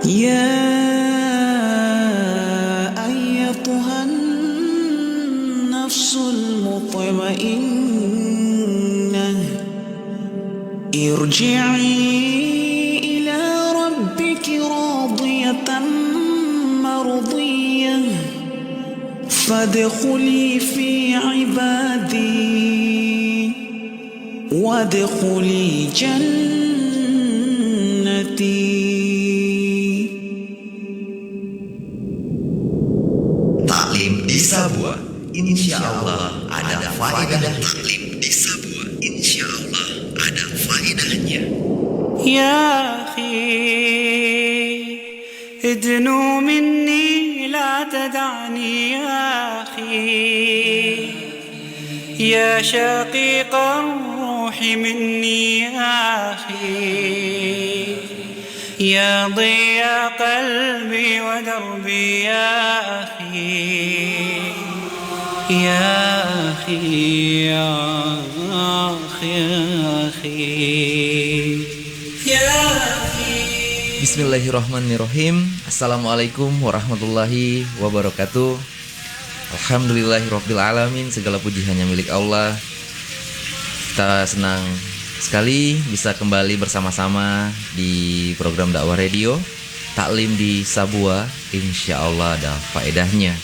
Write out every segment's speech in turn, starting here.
يا أيتها النفس المطمئنة ارجعي إلى ربك راضية مرضية فادخلي في عبادي وادخلي جنتي. Taklim di Sabua, insya Allah ada faedahnya. Taklim di Sabua, insya Allah ada faedahnya. يا أخي ادنو مني لا تدعني يا أخي يا شقيق الروح مني يا أخي يا ضياء قلبي ودربي يا أخي يا أخي يا أخي يا أخي يا أخي. Bismillahirrahmanirrahim. Assalamualaikum warahmatullahi wabarakatuh. Alhamdulillahirabbil alamin. Segala puji hanya milik Allah. Kita senang sekali bisa kembali bersama-sama di program dakwah radio Taklim di Sabua. Insya Allah ada faedahnya.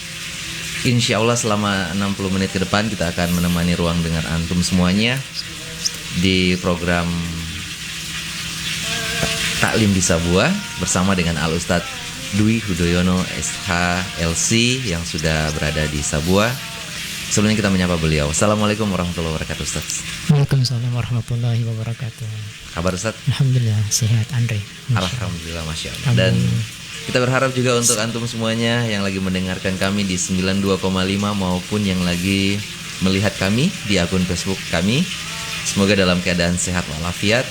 Insya Allah selama 60 menit ke depan kita akan menemani ruang dengar antum semuanya di program Taklim di Sabua bersama dengan Al Ustadz Dwi Hudoyono SHLC yang sudah berada di Sabua. Sebelumnya kita menyapa beliau. Assalamualaikum warahmatullahi wabarakatuh, Ustaz. Waalaikumsalam warahmatullahi wabarakatuh. Kabar, Ustaz? Alhamdulillah sehat, Andre. Alhamdulillah, Masya Allah. Dan kita berharap juga untuk antum semuanya yang lagi mendengarkan kami di 92,5 maupun yang lagi melihat kami di akun Facebook kami, semoga dalam keadaan sehat walafiat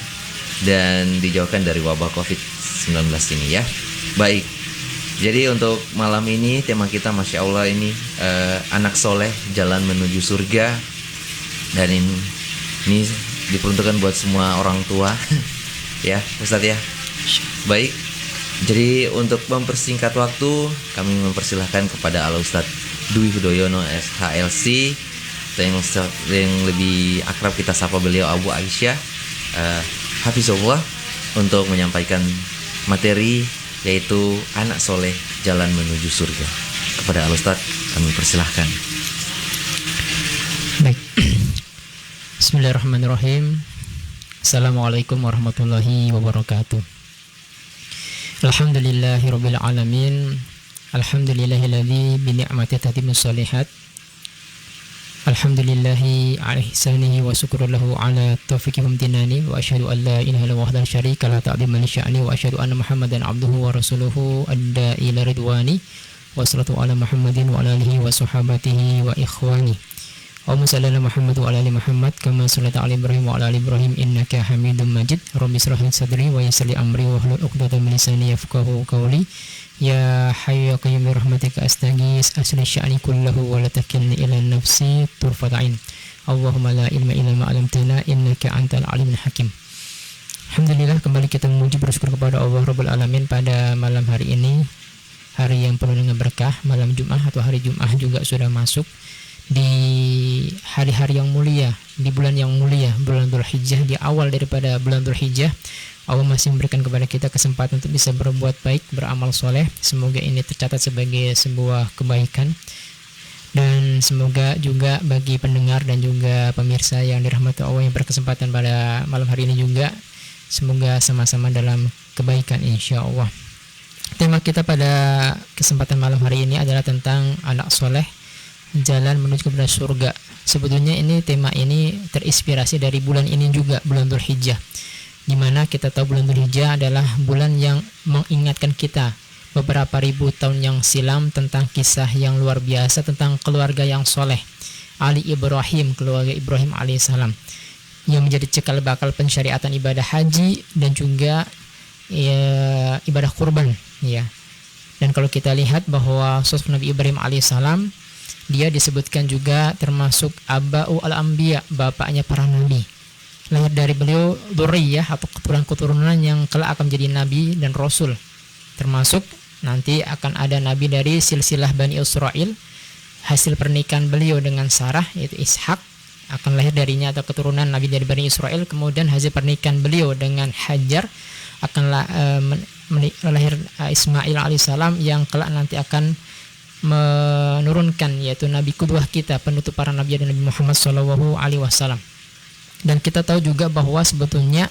dan dijauhkan dari wabah COVID-19 ini ya. Baik, jadi untuk malam ini tema kita Masya Allah ini anak soleh jalan menuju surga. Dan ini diperuntukkan buat semua orang tua ya Ustadz ya. Baik, jadi untuk mempersingkat waktu kami mempersilahkan kepada Al Ustadz Dwi Hudoyono SHLC yang lebih akrab kita sapa beliau Abu Aisyah Hafizullah untuk menyampaikan materi yaitu anak soleh jalan menuju surga. Kepada Al Ustadz kami persilahkan. Baik. Bismillahirrahmanirrahim. Assalamualaikum warahmatullahi wabarakatuh. Alhamdulillahirabbil alamin. Alhamdulillahilladzi bi ni'matihi tatimmus shalihat. Alhamdulillahi ala ihsanihi wa syukurullahu ala taufiqi wa amtinani wa asyhadu an la ilaha illallah wahdahu syarika la ta'dhima li sya'ni wa asyhadu anna Muhammadan abduhu wa rasuluhu adda ila ridwani wa salatu ala Muhammadin wa ala alihi wa sahabatihi wa ikhwani. Allahumma shalli ala Muhammad wa ala ali Muhammad kama shallaita ala Ibrahim wa ala ali Ibrahim innaka Hamidum Majid. Rabbi shrah li sadri wa yassir li amri wa hlul 'uqdatam min lisani yafqahu qawli. Ya hayyu ya qayyum bi rahmatika astaghits asli sya'ni kullahu wa la takilni ila nafsi turfat ain. Allahumma la ilma illa ma 'allamtana innaka antal alimul hakim. Alhamdulillah, kembali kita memuji bersyukur kepada Allah Rabbul Alamin pada malam hari ini, hari yang penuh dengan berkah, malam Jumat atau hari Jumat juga sudah masuk di hari-hari yang mulia, di bulan yang mulia, bulan Dzulhijjah, di awal daripada bulan Dzulhijjah. Allah masih memberikan kepada kita kesempatan untuk bisa berbuat baik, beramal soleh. Semoga ini tercatat sebagai sebuah kebaikan. Dan semoga juga bagi pendengar dan juga pemirsa yang dirahmati Allah yang berkesempatan pada malam hari ini juga, semoga sama-sama dalam kebaikan insya Allah. Tema kita pada kesempatan malam hari ini adalah tentang anak soleh jalan menuju kepada surga. Sebetulnya ini tema ini terinspirasi dari bulan ini juga, bulan Dzulhijjah, di mana kita tahu bulan Dzulhijjah adalah bulan yang mengingatkan kita beberapa ribu tahun yang silam tentang kisah yang luar biasa tentang keluarga yang soleh, Ali Ibrahim, keluarga Ibrahim alaihissalam, yang menjadi cikal bakal pensyariatan ibadah haji dan juga ibadah kurban ya. Dan kalau kita lihat bahwa sosok Nabi Ibrahim alaihissalam, dia disebutkan juga termasuk Aba'u al-Anbiya, bapaknya para nabi. Lahir dari beliau dzurriyyah atau keturunan-keturunan yang kelak akan menjadi nabi dan rasul. Termasuk nanti akan ada nabi dari silsilah Bani Israel, hasil pernikahan beliau dengan Sarah yaitu Ishak, akan lahir darinya atau keturunan nabi dari Bani Israel. Kemudian hasil pernikahan beliau dengan Hajar akan lahir Ismail alaihissalam yang kelak nanti akan menurunkan yaitu nabi qudwah kita, penutup para nabi dan Nabi Muhammad SAW. Dan kita tahu juga bahwa sebetulnya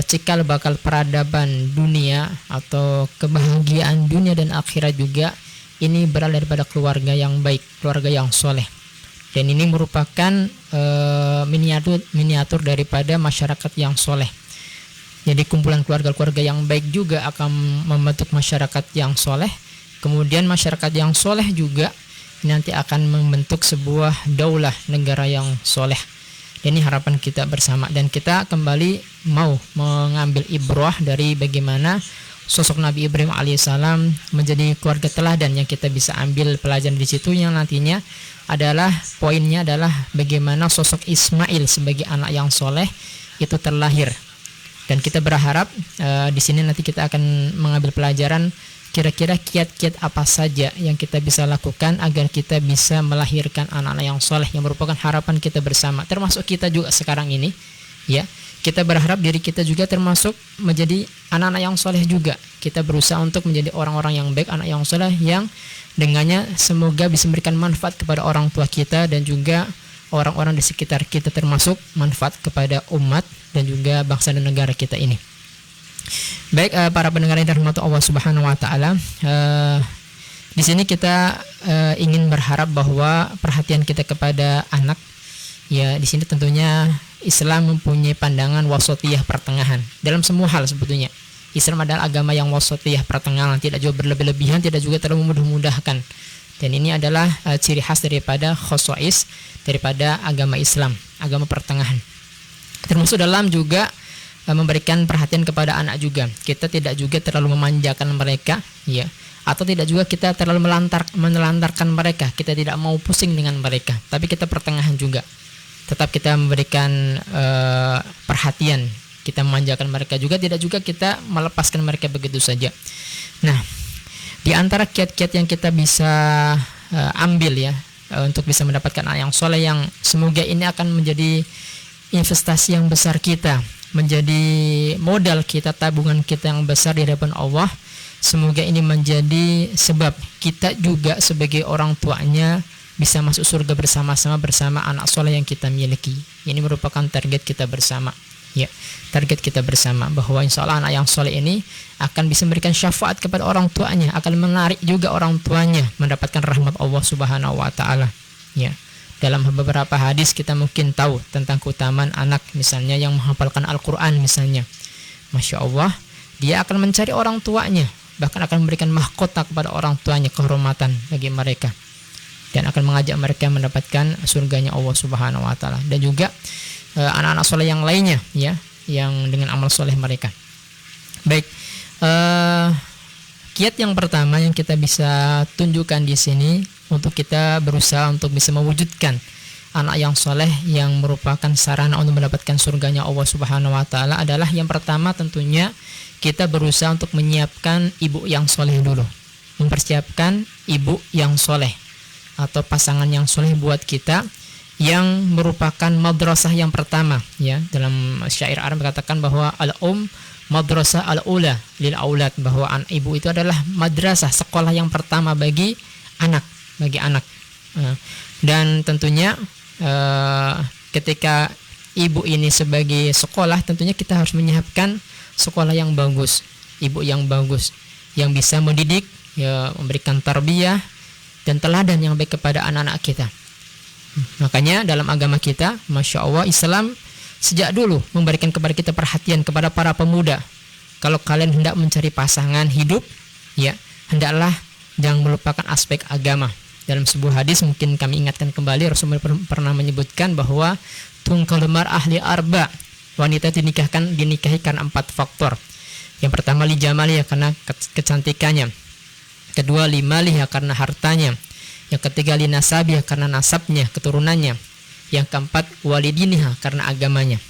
cikal bakal peradaban dunia atau kebahagiaan dunia dan akhirat juga ini berasal daripada keluarga yang baik, keluarga yang soleh. Dan ini merupakan miniatur daripada masyarakat yang soleh. Jadi kumpulan keluarga-keluarga yang baik juga akan membentuk masyarakat yang soleh. Kemudian masyarakat yang soleh juga nanti akan membentuk sebuah daulah, negara yang soleh. Dan ini harapan kita bersama. Dan kita kembali mau mengambil ibrah dari bagaimana sosok Nabi Ibrahim alaihissalam menjadi keluarga teladan yang kita bisa ambil pelajaran di situ, yang nantinya adalah poinnya adalah bagaimana sosok Ismail sebagai anak yang soleh itu terlahir. Dan kita berharap di sini nanti kita akan mengambil pelajaran kira-kira kiat-kiat apa saja yang kita bisa lakukan agar kita bisa melahirkan anak-anak yang soleh, yang merupakan harapan kita bersama, termasuk kita juga sekarang ini, ya. Kita berharap diri kita juga termasuk menjadi anak-anak yang soleh juga. Kita berusaha untuk menjadi orang-orang yang baik, anak yang soleh, yang dengannya semoga bisa memberikan manfaat kepada orang tua kita dan juga orang-orang di sekitar kita, termasuk manfaat kepada umat dan juga bangsa dan negara kita ini. Baik, para pendengar yang dirahmati Allah Subhanahu wa taala, di sini kita ingin berharap bahwa perhatian kita kepada anak, ya, di sini tentunya Islam mempunyai pandangan wasatiyah, pertengahan dalam semua hal. Sebetulnya Islam adalah agama yang wasatiyah, pertengahan, tidak juga berlebih-lebihan, tidak juga terlalu memudah-mudahkan. Dan ini adalah ciri khas daripada khosais daripada agama Islam, agama pertengahan. Termasuk dalam juga memberikan perhatian kepada anak juga. Kita tidak juga terlalu memanjakan mereka, ya, atau tidak juga kita terlalu menelantarkan mereka. Kita tidak mau pusing dengan mereka, tapi kita pertengahan juga. Tetap kita memberikan perhatian, kita memanjakan mereka juga, tidak juga kita melepaskan mereka begitu saja. Nah, di antara kiat-kiat yang kita bisa ambil, ya, untuk bisa mendapatkan anak yang soleh, yang semoga ini akan menjadi investasi yang besar kita, menjadi modal kita, tabungan kita yang besar di hadapan Allah. Semoga ini menjadi sebab kita juga sebagai orang tuanya bisa masuk surga bersama-sama bersama anak soleh yang kita miliki. Ini merupakan target kita bersama, ya, target kita bersama, bahwa insya Allah anak yang soleh ini akan bisa memberikan syafaat kepada orang tuanya, akan menarik juga orang tuanya mendapatkan rahmat Allah Subhanahu wa taala, ya. Dalam beberapa hadis kita mungkin tahu tentang keutamaan anak, misalnya yang menghafalkan Al-Quran misalnya, Masya Allah, dia akan mencari orang tuanya, bahkan akan memberikan mahkota kepada orang tuanya, kehormatan bagi mereka, dan akan mengajak mereka mendapatkan surganya Allah Subhanahu wa taala. Dan juga anak-anak soleh yang lainnya, ya, yang dengan amal soleh mereka. Baik, kiat yang pertama yang kita bisa tunjukkan di sini untuk kita berusaha untuk bisa mewujudkan anak yang soleh yang merupakan sarana untuk mendapatkan surganya Allah Subhanahu wa taala adalah yang pertama tentunya kita berusaha untuk menyiapkan ibu yang soleh dulu, mempersiapkan ibu yang soleh atau pasangan yang soleh buat kita, yang merupakan madrasah yang pertama, ya. Dalam syair Arab katakan bahwa al-um madrasah al-ula lil aulad, bahwa ibu itu adalah madrasah, sekolah yang pertama bagi anak. Dan tentunya ketika ibu ini sebagai sekolah, tentunya kita harus menyiapkan sekolah yang bagus, ibu yang bagus, yang bisa mendidik, ya, memberikan tarbiyah dan teladan yang baik kepada anak-anak kita. Makanya dalam agama kita, Masya Allah, Islam sejak dulu memberikan kepada kita perhatian kepada para pemuda. Kalau kalian hendak mencari pasangan hidup, ya, hendaklah jangan melupakan aspek agama. Dalam sebuah hadis mungkin kami ingatkan kembali, Rasulullah pernah menyebutkan bahwa tungkal mar'ah li arba, wanita dinikahi karena 4 faktor. Yang pertama li jamaliha, karena kecantikannya. Kedua li maliha, karena hartanya. Yang ketiga li nasabiha, karena nasabnya, keturunannya. Yang keempat walidiniha, karena agamanya.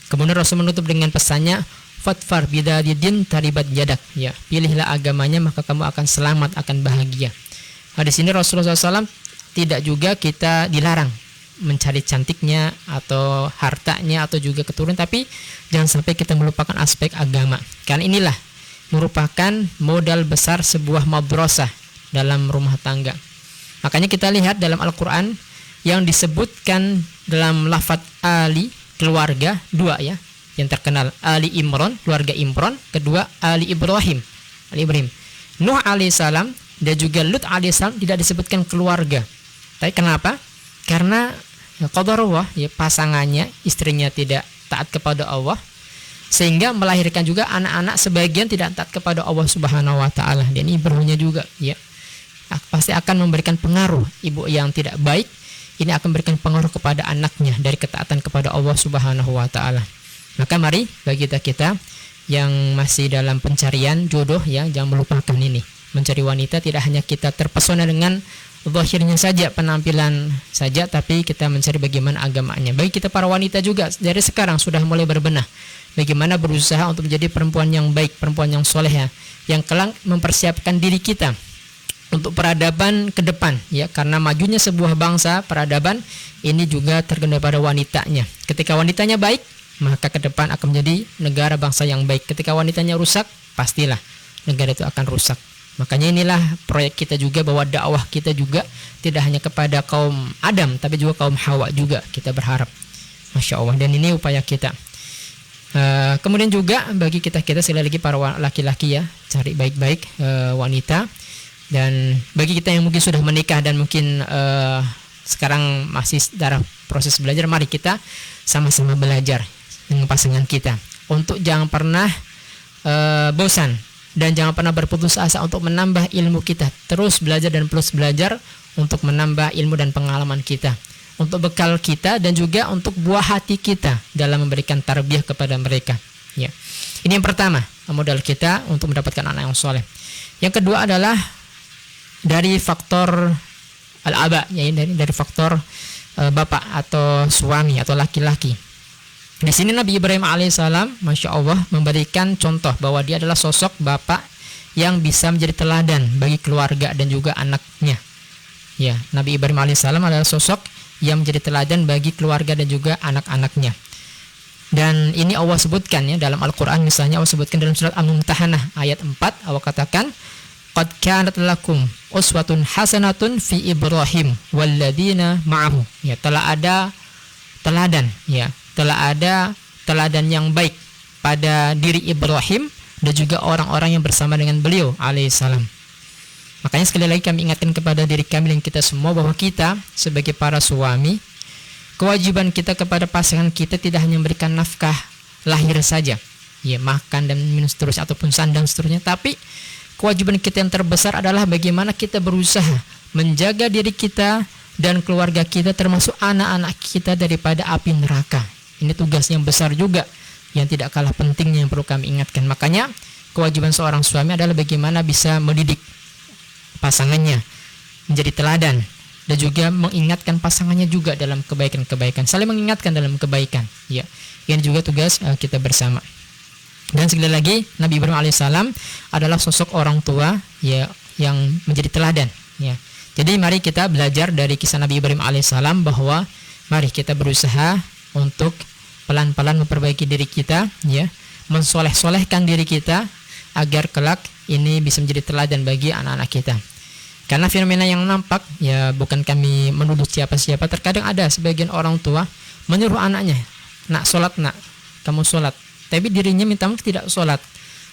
Kemudian Rasul menutup dengan pesannya fadfar bidadidin taribat yadak. Ya, pilihlah agamanya maka kamu akan selamat, akan bahagia. Nah, di sini Rasulullah SAW tidak juga kita dilarang mencari cantiknya atau hartanya atau juga keturunan, tapi jangan sampai kita melupakan aspek agama. Karena inilah merupakan modal besar sebuah madrasah dalam rumah tangga. Makanya kita lihat dalam Al-Quran yang disebutkan dalam lafaz Ali, keluarga, dua ya, yang terkenal Ali Imran, keluarga Imran, kedua Ali Ibrahim. Nuh alaihissalam dan juga Lut alaihissalam tidak disebutkan keluarga. Tapi kenapa? Karena qadarullah, ya, pasangannya, istrinya tidak taat kepada Allah, sehingga melahirkan juga anak-anak sebagian tidak taat kepada Allah Subhanahu wa taala. Dan ini berhunya juga, ya. Pasti akan memberikan pengaruh. Ibu yang tidak baik ini akan memberikan pengaruh kepada anaknya dari ketaatan kepada Allah Subhanahu wa taala. Maka mari bagi kita yang masih dalam pencarian jodoh, ya, jangan melupakan ini. Mencari wanita tidak hanya kita terpesona dengan zahirnya saja, penampilan saja, tapi kita mencari bagaimana agamanya. Bagi kita para wanita juga dari sekarang sudah mulai berbenah bagaimana berusaha untuk menjadi perempuan yang baik, perempuan yang soleh, yang kelak mempersiapkan diri kita untuk peradaban ke depan, ya, karena majunya sebuah bangsa, peradaban ini juga tergantung pada wanitanya. Ketika wanitanya baik, maka ke depan akan menjadi negara bangsa yang baik. Ketika wanitanya rusak, pastilah negara itu akan rusak. Makanya inilah proyek kita juga, bahwa dakwah kita juga tidak hanya kepada kaum Adam, tapi juga kaum Hawa juga kita berharap. Masya Allah. Dan ini upaya kita. Kemudian juga bagi kita sekali lagi para laki-laki, ya, cari baik-baik wanita. Dan bagi kita yang mungkin sudah menikah dan mungkin sekarang masih dalam proses belajar, mari kita sama-sama belajar dengan pasangan kita untuk jangan pernah bosan dan jangan pernah berputus asa untuk menambah ilmu kita. Terus belajar dan terus belajar untuk menambah ilmu dan pengalaman kita, untuk bekal kita dan juga untuk buah hati kita dalam memberikan tarbiyah kepada mereka, ya. Ini yang pertama, modal kita untuk mendapatkan anak yang soleh. Yang kedua adalah dari faktor al-aba, ya, dari faktor bapak atau suami atau laki-laki. Di sini Nabi Ibrahim alaihissalam, masya Allah, memberikan contoh bahwa dia adalah sosok bapak yang bisa menjadi teladan bagi keluarga dan juga anaknya. Ya, Nabi Ibrahim alaihissalam adalah sosok yang menjadi teladan bagi keluarga dan juga anak-anaknya. Dan ini Allah sebutkan, ya, dalam Al-Quran. Misalnya Allah sebutkan dalam surat Al-Mumtahanah ayat 4, Allah katakan, qad kanat lakum uswatun hasanatun fi Ibrahim walladzina ma'ahu. Ya, telah ada teladan, ya, telah ada teladan yang baik pada diri Ibrahim dan juga orang-orang yang bersama dengan beliau alaihissalam. Makanya sekali lagi kami ingatkan kepada diri kami dan kita semua bahwa kita sebagai para suami, kewajiban kita kepada pasangan kita tidak hanya memberikan nafkah lahir saja, ya, makan dan minum seterusnya ataupun sandang seterusnya, tapi kewajiban kita yang terbesar adalah bagaimana kita berusaha menjaga diri kita dan keluarga kita, termasuk anak-anak kita, daripada api neraka. Ini tugas yang besar juga yang tidak kalah pentingnya yang perlu kami ingatkan. Makanya kewajiban seorang suami adalah bagaimana bisa mendidik pasangannya menjadi teladan dan juga mengingatkan pasangannya juga dalam kebaikan-kebaikan, saling mengingatkan dalam kebaikan, ya. Ini juga tugas kita bersama. Dan sekali lagi Nabi Ibrahim alaihissalam adalah sosok orang tua, ya, yang menjadi teladan, ya. Jadi mari kita belajar dari kisah Nabi Ibrahim alaihissalam bahwa mari kita berusaha untuk pelan-pelan memperbaiki diri kita, ya, mensoleh-solehkan diri kita agar kelak ini bisa menjadi teladan bagi anak-anak kita. Karena fenomena yang nampak, ya, bukan kami menuduh siapa-siapa, terkadang ada sebagian orang tua menyuruh anaknya, nak sholat, nak kamu sholat, tapi dirinya minta tidak sholat,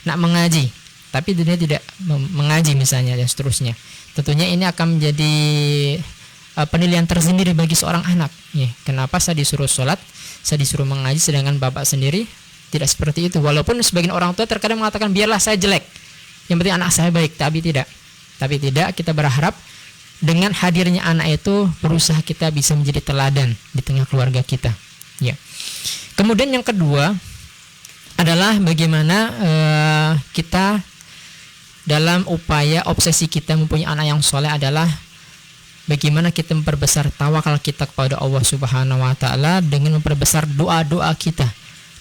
nak mengaji, tapi dirinya tidak mengaji misalnya, dan seterusnya. Tentunya ini akan menjadi penilaian tersendiri bagi seorang anak, ya. Kenapa saya disuruh sholat, saya disuruh mengaji, sedangkan bapak sendiri tidak seperti itu. Walaupun sebagian orang tua terkadang mengatakan biarlah saya jelek, yang penting anak saya baik, tapi tidak, kita berharap dengan hadirnya anak itu berusaha kita bisa menjadi teladan di tengah keluarga kita, ya. Kemudian yang kedua adalah bagaimana kita dalam upaya obsesi kita mempunyai anak yang soleh adalah bagaimana kita memperbesar tawakal kita kepada Allah Subhanahu wa taala dengan memperbesar doa-doa kita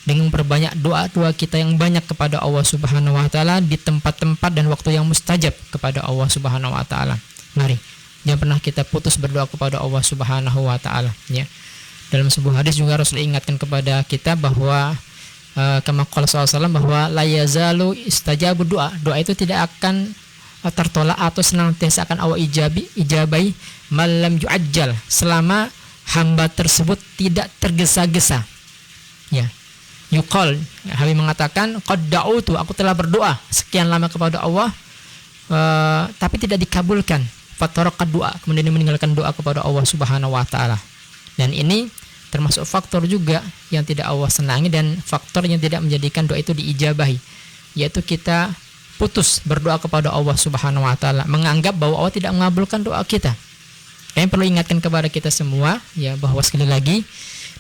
dengan memperbanyak doa-doa kita yang banyak kepada Allah Subhanahu wa taala di tempat-tempat dan waktu yang mustajab kepada Allah Subhanahu wa taala. Mari, jangan pernah kita putus berdoa kepada Allah Subhanahu wa taala, ya. Dalam sebuah hadis juga Rasul ingatkan kepada kita bahwa kama qala sallallahu bahwa la yazalu istajabu doa. Doa itu tidak akan tertolak atau senantiasa akan Allah ijabai malam yu'ajjal, selama hamba tersebut tidak tergesa-gesa. Ya. Yuqal, Habib mengatakan qad da'utu, aku telah berdoa sekian lama kepada Allah tapi tidak dikabulkan. Fataraka doa, kemudian dia meninggalkan doa kepada Allah Subhanahu wa taala. Dan ini termasuk faktor juga yang tidak Allah senangi dan faktor yang tidak menjadikan doa itu diijabahi, yaitu kita putus berdoa kepada Allah Subhanahu wa taala, menganggap bahwa Allah tidak mengabulkan doa kita. Kami perlu ingatkan kepada kita semua, ya, bahwa sekali lagi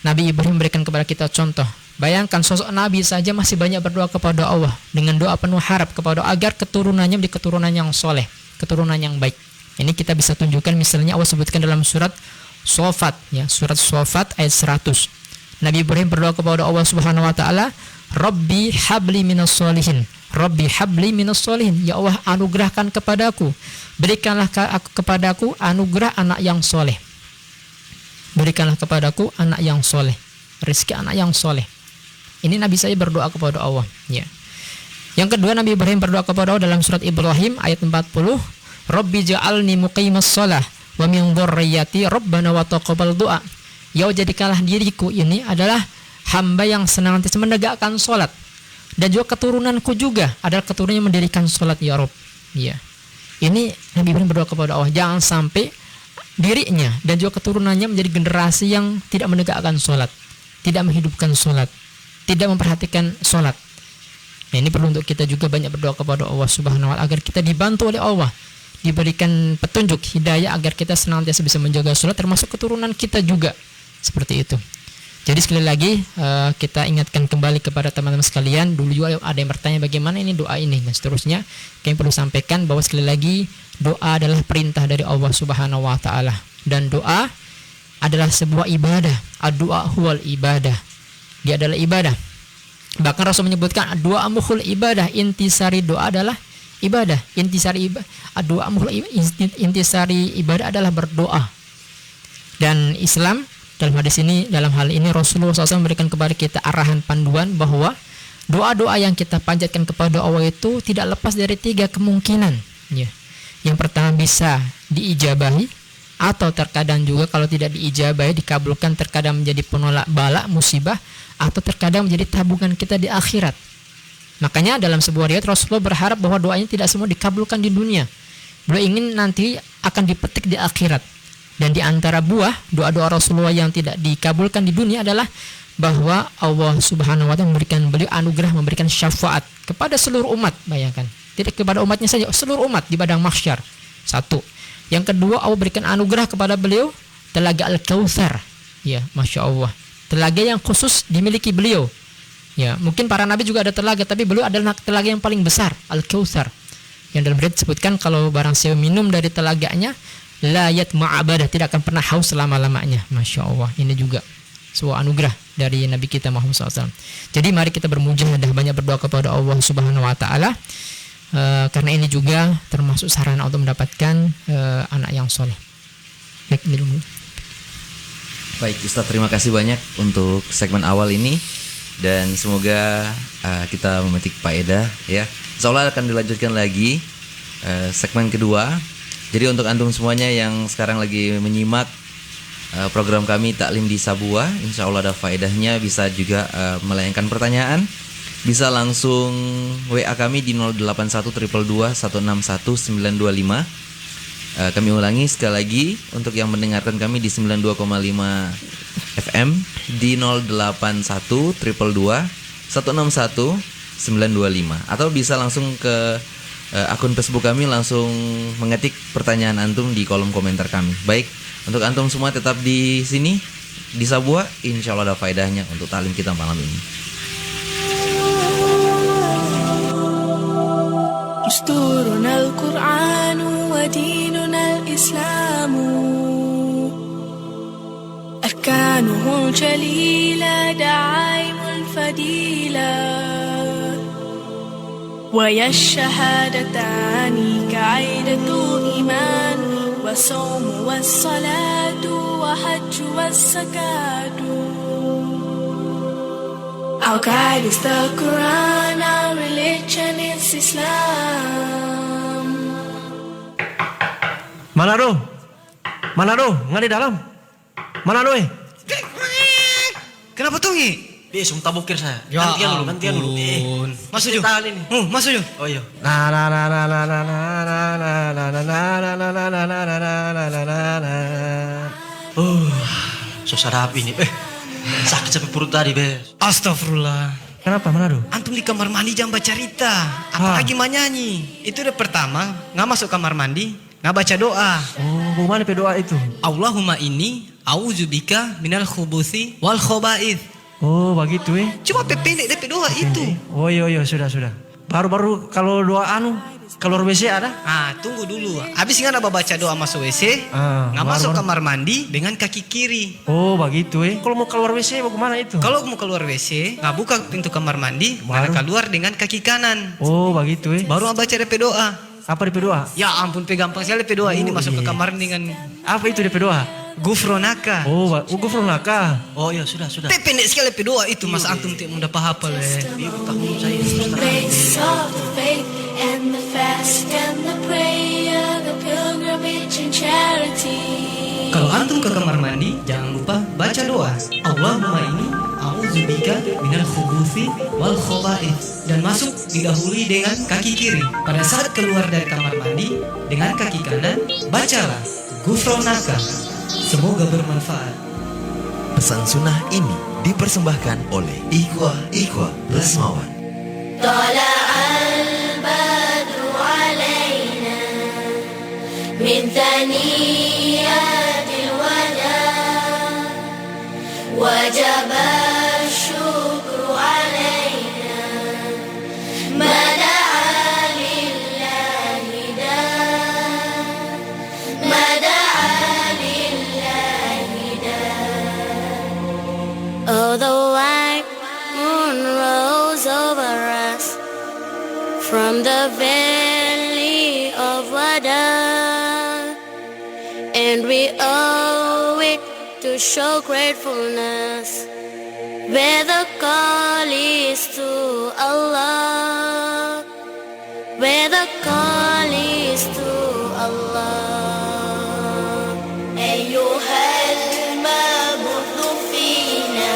Nabi Ibrahim memberikan kepada kita contoh. Bayangkan sosok Nabi saja masih banyak berdoa kepada Allah dengan doa penuh harap kepada agar keturunannya menjadi keturunan yang soleh, keturunan yang baik. Ini kita bisa tunjukkan, misalnya Allah sebutkan dalam surat Shofat, ya, surat Shofat ayat 100. Nabi Ibrahim berdoa kepada Allah Subhanahu wa taala, Rabbi habli minas solihin. Rabbi habli minas solihin. Ya Allah, anugerahkan kepadaku, berikanlah kepadaku anugerah anak yang soleh. Berikanlah kepadaku anak yang soleh, rezeki anak yang soleh. Ini Nabi saya berdoa kepada Allah, ya. Yang kedua, Nabi Ibrahim berdoa kepada Allah dalam surat Ibrahim ayat 40, Rabbi ja'alni muqimas shalah wa min dzurriyyati rabbana wa taqabbal du'a. Ya Allah, jadikanlah diriku ini adalah hamba yang senantiasa menegakkan salat, dan juga keturunanku juga adalah keturunan yang mendirikan salat, ya Rabb. Ya. Ini Nabi Ibrahim berdoa kepada Allah, jangan sampai dirinya dan juga keturunannya menjadi generasi yang tidak menegakkan salat, tidak menghidupkan salat, tidak memperhatikan salat. Nah, ini perlu untuk kita juga banyak berdoa kepada Allah Subhanahu wa taala agar kita dibantu oleh Allah, diberikan petunjuk hidayah agar kita senantiasa bisa menjaga salat, termasuk keturunan kita juga seperti itu. Jadi sekali lagi kita ingatkan kembali kepada teman-teman sekalian, dulu juga ada yang bertanya bagaimana ini doa ini dan seterusnya. Kami perlu sampaikan bahwa sekali lagi doa adalah perintah dari Allah Subhanahu wa taala, dan doa adalah sebuah ibadah. Ad-du'a huwal ibadah. Dia adalah ibadah. Bahkan Rasul menyebutkan ad-du'a mukhul ibadah, intisari doa adalah ibadah. Intisari ibadah, ad-du'a mukhul intisari ibadah adalah berdoa. Dan Islam dalam hadis ini, dalam hal ini Rasulullah SAW memberikan kepada kita arahan panduan bahwa doa-doa yang kita panjatkan kepada Allah itu tidak lepas dari 3 kemungkinan, ya. Yang pertama, bisa diijabahi, atau terkadang juga kalau tidak diijabahi dikabulkan, terkadang menjadi penolak bala, musibah, atau terkadang menjadi tabungan kita di akhirat. Makanya dalam sebuah riwayat Rasulullah berharap bahwa doanya tidak semua dikabulkan di dunia. Beliau ingin nanti akan dipetik di akhirat. Dan di antara buah doa-doa Rasulullah yang tidak dikabulkan di dunia adalah bahwa Allah Subhanahu wa taala memberikan beliau anugerah, memberikan syafaat kepada seluruh umat. Bayangkan, tidak kepada umatnya saja, seluruh umat di padang mahsyar. Satu. Yang kedua, Allah berikan anugerah kepada beliau telaga Al-Kautsar. Ya, Masya Allah. Telaga yang khusus dimiliki beliau. Ya, mungkin para nabi juga ada telaga, tapi beliau adalah telaga yang paling besar, Al-Kautsar. Yang dalam hadits disebutkan kalau barang siapa minum dari telaganya, la yatma abadah, tidak akan pernah haus selama-lamanya. Masya Allah, ini juga sebuah anugerah dari Nabi kita Muhammad SAW. Jadi mari kita bermujahadah, banyak berdoa kepada Allah Subhanahu wa taala, karena ini juga termasuk sarana untuk mendapatkan anak yang soleh. Baik, ini dulu. Baik Ustaz, terima kasih banyak untuk segmen awal ini, dan semoga kita memetik faedah, ya. Insyaallah akan dilanjutkan lagi segmen kedua. Jadi untuk antum semuanya yang sekarang lagi menyimak program kami Taklim di Sabua, insya Allah ada faedahnya. Bisa juga melayangkan pertanyaan, bisa langsung WA kami di 081222161925. Kami ulangi sekali lagi untuk yang mendengarkan kami di 92,5 FM di 081222161925, atau bisa langsung ke akun Facebook kami, langsung mengetik pertanyaan antum di kolom komentar kami. Baik, untuk antum semua tetap di sini di Sabua, insya Allah ada faedahnya untuk taklim kita malam ini. دستورنا القرآن وديننا الإسلام أركانه الجليلة دعائم فديلا ويا الشهادتان كعيدة إيمان والصوم والصلاة وحج والزكاة. Our guide is the Quran, our religion is Islam. Manado, nggak di dalam. Manado Kenapa tuh Ngi? Dia tabukir saya. Ya Gantian dulu. Masuk yuk. Tahan ini. Masuk yuk. Oh iya. Susah rapi nih. Sakit sampai perut tadi, Bes. Astagfirullah. Kenapa, Manado? Antum di kamar mandi jangan baca cerita. Apalagi menyanyi. Itu udah pertama, nggak masuk kamar mandi, nggak baca doa. Oh, bagaimana doa itu? Allahumma inni a'udzubika minal khubuthi wal khaba'ith. Oh, begitu Cuma pendek DP doa itu. Oh iya, sudah. Baru kalau doa keluar WC ada? Tunggu dulu. Habis nggak baca doa masuk WC, nggak masuk kamar mandi dengan kaki kiri. Oh, begitu Kalau mau keluar WC bagaimana itu? Kalau mau keluar WC, nggak buka pintu kamar mandi, malah keluar dengan kaki kanan. Oh, begitu Baru baca DP doa. Apa DP doa? Ya ampun, gampang sekali DP doa ini masuk ke kamar dengan apa itu DP doa? Gufronaka. Oh, gufronaka. Oh ya sudah. Pendek sekali DP doa itu, Mas antum tidak mudah hafal Place of the faith and the fast and the prayer, the pilgrimage and charity. Kalau antum ke kamar mandi, jangan lupa baca doa. Allahumma inni a'udzubika minal khubuthi wal khaba'ith. Dan masuk didahului dengan kaki kiri. Pada saat keluar dari kamar mandi dengan kaki kanan, bacalah Gufronaka. Semoga bermanfaat. Pesan sunnah ini dipersembahkan oleh Ikhwah Lesmawan. طلع البدر علينا من ثنيات الوداع وجب الشكر علينا ما دعا لله داع ما دعا لله داع. Oh, the white moon rose over us from the valley of Wada, and we owe it to show gratefulness where the call is to Allah, where the call is to Allah. أيها المبعوث فينا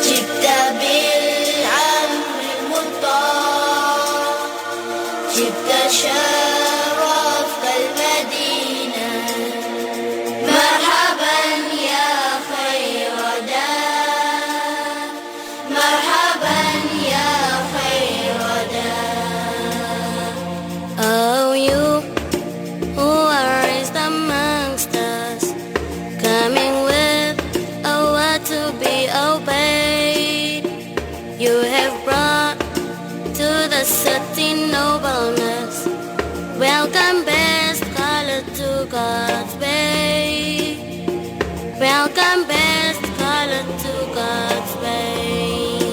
جئت بالأمر المطاع جئت شرفت المدينة مرحبا يا خير داع مرحبا يا خير داع. Oh, you who are raised amongst us, coming with a word to be obeyed, you have brought to the city nobleness. Welcome, best color to God's way. Welcome, best color to God's way.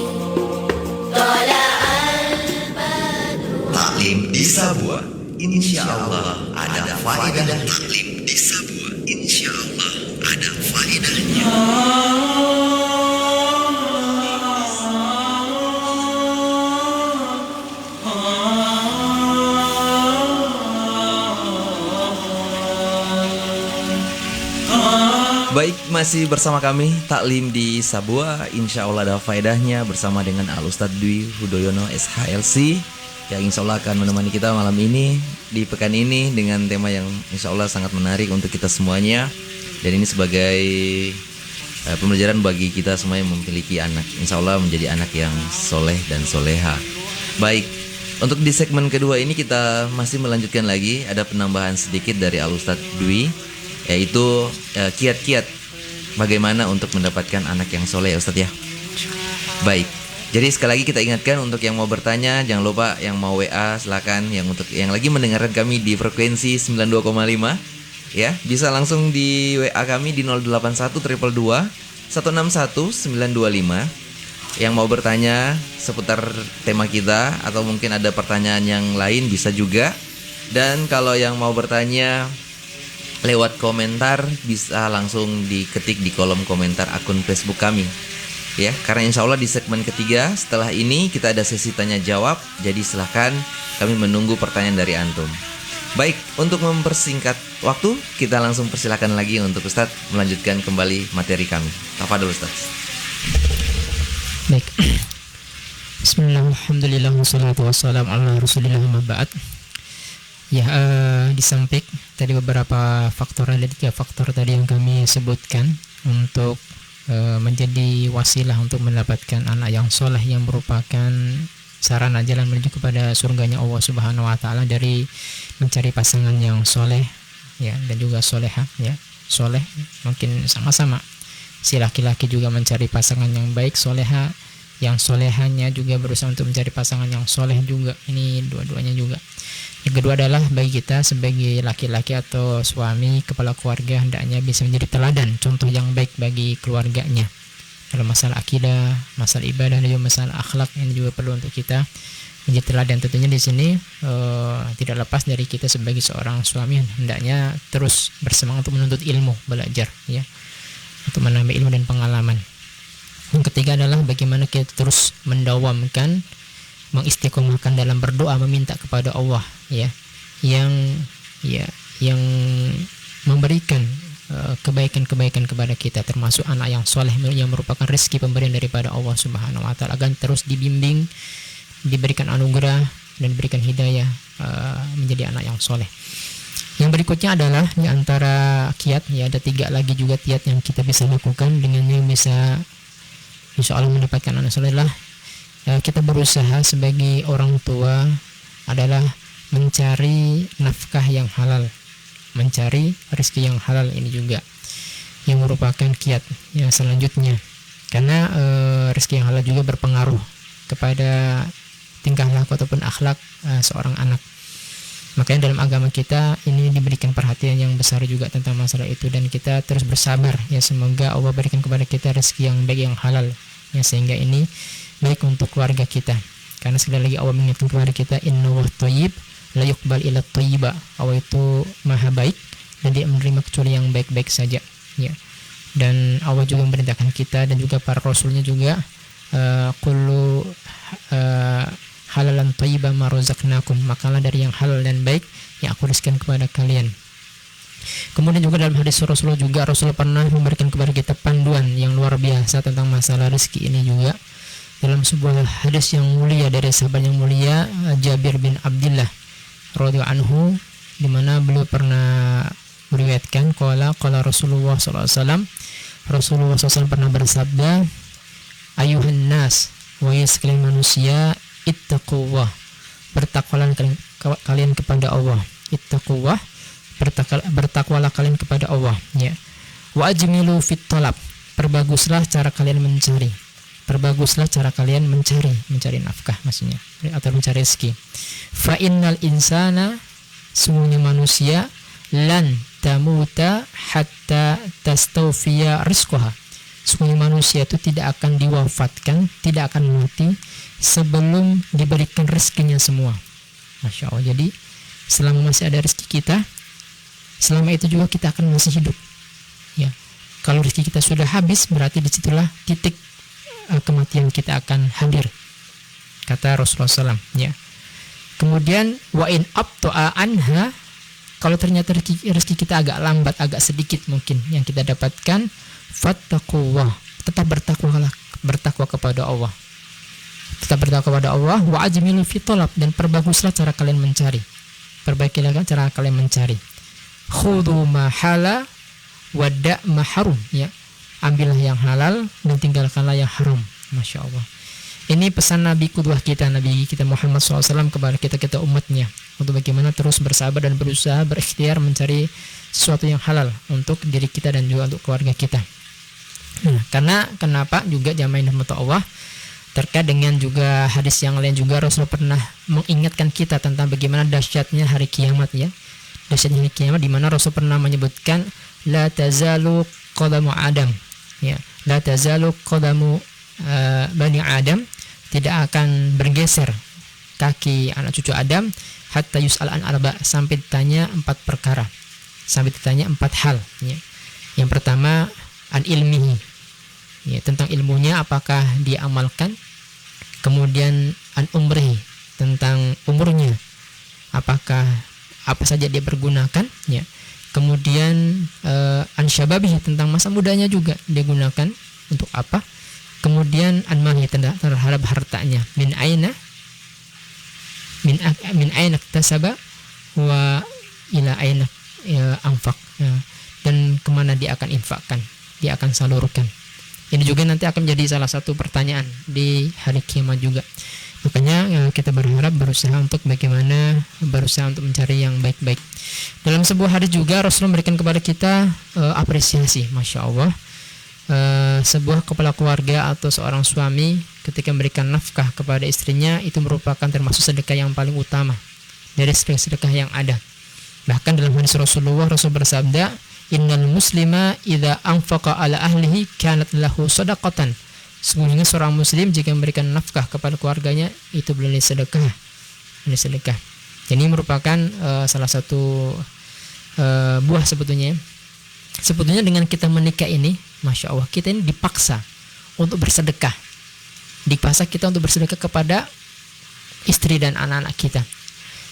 Taklim di Sabua, insya Allah ada faedah. Taklim di Sabua, insya Allah ada faedahnya. Baik, masih bersama kami Taklim di Sabua, insya Allah ada faedahnya bersama dengan Al-Ustadz Dwi Hudoyono SHLC yang insya Allah akan menemani kita malam ini di pekan ini dengan tema yang insya Allah sangat menarik untuk kita semuanya. Dan ini sebagai pembelajaran bagi kita semua yang memiliki anak, insya Allah menjadi anak yang soleh dan soleha. Baik, untuk di segmen kedua ini kita masih melanjutkan lagi, ada penambahan sedikit dari Al-Ustadz Dwi, yaitu kiat-kiat bagaimana untuk mendapatkan anak yang soleh, Ustadz ya. Baik, jadi sekali lagi kita ingatkan untuk yang mau bertanya, jangan lupa yang mau WA silakan, yang untuk yang lagi mendengarkan kami di frekuensi 92,5 ya, bisa langsung di WA kami di 081 222 161 925. yang mau bertanya seputar tema kita atau mungkin ada pertanyaan yang lain bisa juga. Dan kalau yang mau bertanya lewat komentar bisa langsung diketik di kolom komentar akun Facebook kami. Ya, karena insya Allah di segmen ketiga setelah ini kita ada sesi tanya jawab. Jadi silahkan, kami menunggu pertanyaan dari antum. Baik, untuk mempersingkat waktu, kita langsung persilakan lagi untuk Ustadz melanjutkan kembali materi kami. Tafadhol Ustadz. Baik. Bismillahirrahmanirrahim. Alhamdulillah wassalatu wassalamu ala Rasulillah ma ba'd. Ya, disamping tadi beberapa faktor, ada 3 faktor tadi yang kami sebutkan untuk menjadi wasilah untuk mendapatkan anak yang soleh, yang merupakan sarana jalan menuju kepada surganya Allah Subhanahu wa taala dari mencari pasangan yang soleh ya, dan juga soleha ya. Soleh mungkin sama-sama, si laki-laki juga mencari pasangan yang baik, soleha, yang solehanya juga berusaha untuk mencari pasangan yang soleh juga. Ini dua-duanya juga. Yang kedua adalah bagi kita sebagai laki-laki atau suami, kepala keluarga, hendaknya bisa menjadi teladan, contoh yang baik bagi keluarganya dalam masalah akidah, masalah ibadah, dan juga masalah akhlak. Ini juga perlu untuk kita menjadi teladan. Tentunya di sini tidak lepas dari kita sebagai seorang suami, hendaknya terus bersemangat untuk menuntut ilmu, belajar ya, untuk menambah ilmu dan pengalaman. Yang ketiga adalah bagaimana kita terus mendawamkan, mengistiqomahkan dalam berdoa, meminta kepada Allah ya, yang memberikan kebaikan-kebaikan kepada kita, termasuk anak yang soleh yang merupakan rezeki pemberian daripada Allah Subhanahu wa taala, agar terus dibimbing, diberikan anugerah dan diberikan hidayah menjadi anak yang soleh. Yang berikutnya adalah di antara kiat ya, ada 3 lagi juga kiat yang kita bisa lakukan dengan yang bisa insya Allah mendapatkan anak soleh adalah kita berusaha sebagai orang tua adalah mencari nafkah yang halal, mencari rezeki yang halal. Ini juga yang merupakan kiat yang selanjutnya, karena rezeki yang halal juga berpengaruh kepada tingkah laku ataupun akhlak seorang anak. Makanya dalam agama kita ini diberikan perhatian yang besar juga tentang masalah itu, dan kita terus bersabar ya, semoga Allah berikan kepada kita rezeki yang baik, yang halal ya, sehingga ini baik untuk keluarga kita. Karena sekali lagi Allah mengingatkan kepada kita, innallaha thayyib la yuqbal illa thayyiba. Allah itu maha baik dan dia menerima kecuali yang baik-baik saja ya. Dan Allah juga memerintahkan kita dan juga para rasulnya juga, kullu halalan thayyiban ma razaqnakum, makalah dari yang halal dan baik yang aku rizkikan kepada kalian. Kemudian juga dalam hadis Rasulullah juga, Rasulullah pernah memberikan kepada kita panduan yang luar biasa tentang masalah rezeki ini juga. Dalam sebuah hadis yang mulia dari sahabat yang mulia Jabir bin Abdullah radhiyallahu anhu, di mana beliau pernah meriwayatkan qala Rasulullah sallallahu alaihi wasallam, Rasulullah SAW pernah bersabda, ayuhan nas, wahai sekalian manusia, ittaqullah, bertakwalah kalian kepada Allah. Ittaqullah, bertakwalah kalian kepada Allah ya. Wa ajmilu fit talab, perbaguslah cara kalian mencari, perbaguslah cara kalian mencari nafkah maksudnya, atau mencari rezeki. Fa innal insana, sungguhnya manusia, lan tamuta hatta tastawfiya rizqaha, sungguhnya manusia itu tidak akan diwafatkan, tidak akan mati sebelum diberikan rezekinya semua. Masya Allah. Jadi selama masih ada rezeki kita, selama itu juga kita akan masih hidup ya. Kalau rezeki kita sudah habis, berarti disitulah titik kematian kita akan hadir, kata Rasulullah SAW ya. Kemudian wa in abta'a anha, kalau ternyata rezeki kita agak lambat, agak sedikit mungkin yang kita dapatkan, fattaqullah, tetap bertakwa kepada Allah, tetap bertakwa kepada Allah. Wa ajmilu fi talab, dan perbaguslah cara kalian mencari, perbaikilah cara kalian mencari. Khudhu ma hala wada' ma harum ya, ambillah yang halal dan tinggalkanlah yang haram. Masya Allah. Ini pesan Nabi kudwah kita, Nabi kita Muhammad SAW kepada kita umatnya, untuk bagaimana terus bersabar dan berusaha berikhtiar mencari sesuatu yang halal untuk diri kita dan juga untuk keluarga kita. Nah, karena kenapa juga jamaah rahmat Allah, terkait dengan juga hadis yang lain juga Rasul pernah mengingatkan kita tentang bagaimana dahsyatnya hari kiamat ya. Dahsyatnya hari kiamat, di mana Rasul pernah menyebutkan la tazalu qadamu adam ya, la tazalu qadamu Bani Adam, tidak akan bergeser kaki anak cucu Adam hatta yus'al an arba, sampai ditanya 4 perkara, sampai ditanya 4 hal ya. Yang pertama an ilmihi ya, tentang ilmunya apakah dia amalkan. Kemudian an umrihi, tentang umurnya apakah apa saja dia pergunakan ya. Kemudian an syababihi, tentang masa mudanya juga dia gunakan untuk apa. Kemudian an mali, terhadap hartanya, min aina tasaba wa ila aina anfaq ya, dan kemana dia akan infakkan, dia akan salurkan. Ini juga nanti akan menjadi salah satu pertanyaan di hari kiamat juga. Makanya kita berusaha untuk mencari yang baik-baik. Dalam sebuah hadis juga Rasulullah memberikan kepada kita apresiasi, masya Allah. Sebuah kepala keluarga atau seorang suami ketika memberikan nafkah kepada istrinya, itu merupakan termasuk sedekah yang paling utama dari sedekah yang ada. Bahkan dalam hadis Rasul bersabda, innal muslima idza anfaqa ala ahlihi kanat lahu shadaqatan. Sesungguhnya seorang muslim jika memberikan nafkah kepada keluarganya, itu bernilai sedekah. Ini sedekah. Ini merupakan salah satu buah sebetulnya. Sebetulnya dengan kita menikah ini, masya Allah, kita ini dipaksa untuk bersedekah. Dipaksa kita untuk bersedekah kepada istri dan anak-anak kita.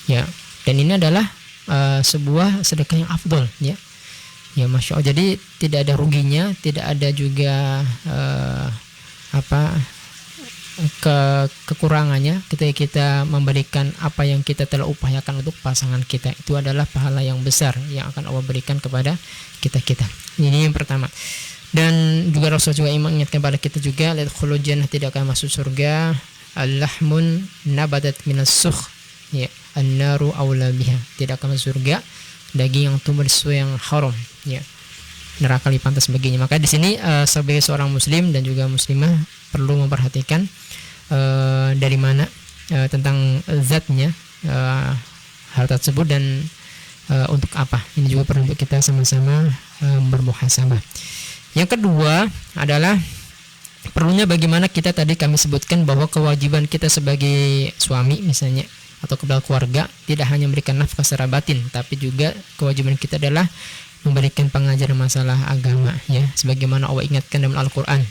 Ya, dan ini adalah sebuah sedekah yang afdol, ya. Ya, masya Allah. Jadi tidak ada ruginya, tidak ada juga kekurangannya ketika kita memberikan apa yang kita telah upayakan untuk pasangan kita. Itu adalah pahala yang besar yang akan Allah berikan kepada kita. Ini yang pertama. Dan juga Rasul juga mengingatkan kepada kita juga, lidkhulul jannah, tidak akan masuk surga al-lahmun nabatat minas sukh ya, an-naru aula biha, tidak akan masuk surga daging yang tumbuh di sesuatu yang haram ya, neraka lebih pantas baginya. Maka di sini sebagai seorang muslim dan juga muslimah perlu memperhatikan dari mana tentang zatnya hal tersebut dan untuk apa. Ini juga perlu untuk kita sama-sama bermuhasabah. Yang kedua adalah perlunya bagaimana kita tadi kami sebutkan bahwa kewajiban kita sebagai suami misalnya atau kepala keluarga tidak hanya memberikan nafkah secara batin, tapi juga kewajiban kita adalah memberikan pengajaran masalah agama ya, sebagaimana Allah ingatkan dalam Al-Qur'an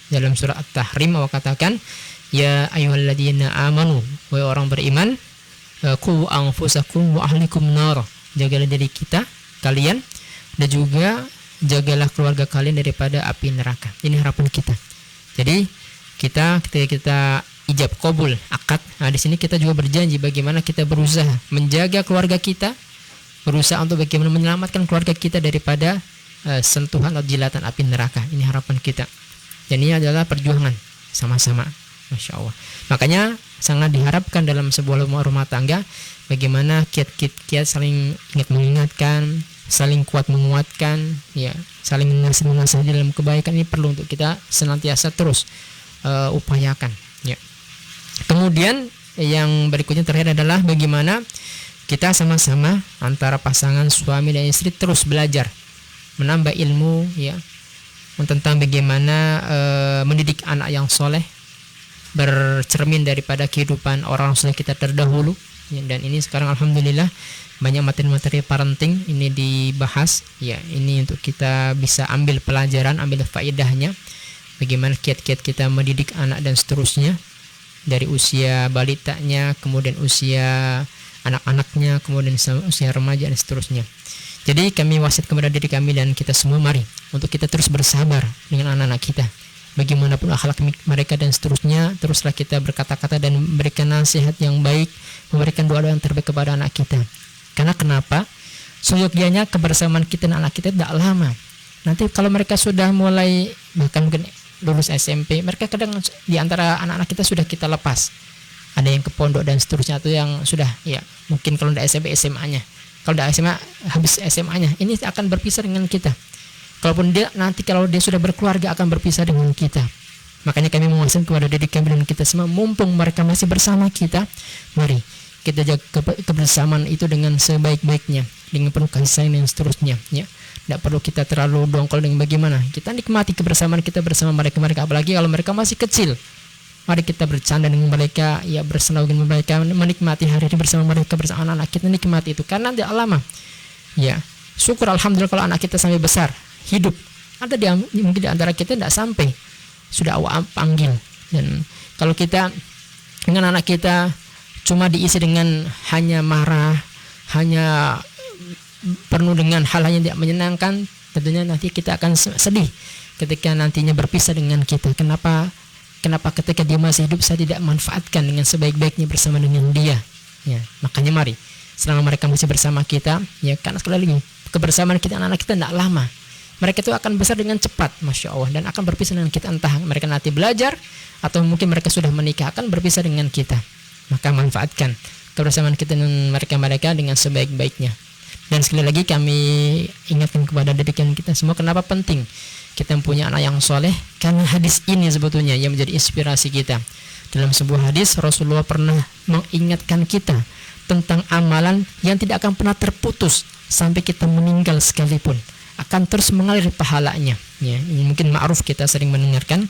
dalam surah At-Tahrim. Allah katakan, ya ayyuhalladzina amanu, wahai orang beriman, qu anfusakum wa ahlikum nar, jagalah diri kita kalian dan juga jagalah keluarga kalian daripada api neraka. Ini harapan kita. Jadi ketika kita ijab qabul akad, nah di sini kita juga berjanji bagaimana kita berusaha menjaga keluarga kita, berusaha untuk bagaimana menyelamatkan keluarga kita daripada sentuhan atau jilatan api neraka. Ini harapan kita. Dan ini adalah perjuangan sama-sama, masya Allah. Makanya sangat diharapkan dalam sebuah rumah tangga bagaimana kiat saling ingat mengingatkan, saling kuat menguatkan, ya, saling mengasih dalam kebaikan. Ini perlu untuk kita senantiasa terus upayakan. Ya. Kemudian yang berikutnya terakhir adalah bagaimana kita sama-sama antara pasangan suami dan istri terus belajar, menambah ilmu, ya, tentang bagaimana mendidik anak yang soleh, bercermin daripada kehidupan orang soleh kita terdahulu. Ya, dan ini sekarang alhamdulillah banyak materi-materi parenting ini dibahas ya, ini untuk kita bisa ambil pelajaran, ambil faedahnya bagaimana kiat-kiat kita mendidik anak dan seterusnya, dari usia balitanya, kemudian usia anak-anaknya, kemudian usia remaja dan seterusnya. Jadi kami wasiat kepada diri kami dan kita semua, mari untuk kita terus bersabar dengan anak-anak kita, bagaimanapun akhlak mereka dan seterusnya. Teruslah kita berkata-kata dan memberikan nasihat yang baik, memberikan doa-doa yang terbaik kepada anak kita. Karena kenapa? Seyogyanya kebersamaan kita dan anak kita tidak lama. Nanti kalau mereka sudah mulai bahkan mungkin lulus SMP, mereka kadang di antara anak-anak kita sudah kita lepas. Ada yang ke pondok dan seterusnya, atau yang sudah ya mungkin kalau tidak SMP SMA-nya. Kalau tidak SMA habis SMA-nya, ini akan berpisah dengan kita. Kalaupun dia nanti kalau dia sudah berkeluarga akan berpisah dengan kita. Makanya kami mewasiatkan kepada diri kami dan kita semua, mumpung mereka masih bersama kita, mari kita jaga kebersamaan itu dengan sebaik-baiknya, dengan penuh kasih sayang dan seterusnya, ya. Tidak perlu kita terlalu dongkol dengan bagaimana. Kita nikmati kebersamaan kita bersama mereka, apalagi kalau mereka masih kecil. Mari kita bercanda dengan mereka, ya, bersenang dengan mereka, menikmati hari-hari bersama mereka, bersama anak-anak kita, nikmati itu karena tidak lama. Ya, syukur alhamdulillah kalau anak kita sampai besar, hidup. Ada mungkin di antara kita tidak sampai, sudah awak panggil. Dan kalau kita dengan anak kita cuma diisi dengan hanya marah, hanya penuh dengan hal yang tidak menyenangkan, tentunya nanti kita akan sedih ketika nantinya berpisah dengan kita. Kenapa ketika dia masih hidup saya tidak manfaatkan dengan sebaik-baiknya bersama dengan dia, ya. Makanya mari selama mereka masih bersama kita, ya, karena sekali lagi kebersamaan kita anak-anak kita tidak lama, mereka itu akan besar dengan cepat, Masya Allah, dan akan berpisah dengan kita, entah mereka nanti belajar atau mungkin mereka sudah menikah, akan berpisah dengan kita. Maka manfaatkan kebersamaan kita dengan mereka dengan sebaik-baiknya. Dan sekali lagi kami ingatkan kepada dedikan kita semua, kenapa penting kita mempunyai anak yang soleh, karena hadis ini sebetulnya yang menjadi inspirasi kita. Dalam sebuah hadis Rasulullah pernah mengingatkan kita tentang amalan yang tidak akan pernah terputus sampai kita meninggal sekalipun, akan terus mengalir pahalanya, ya. Ini mungkin ma'ruf, kita sering mendengarkan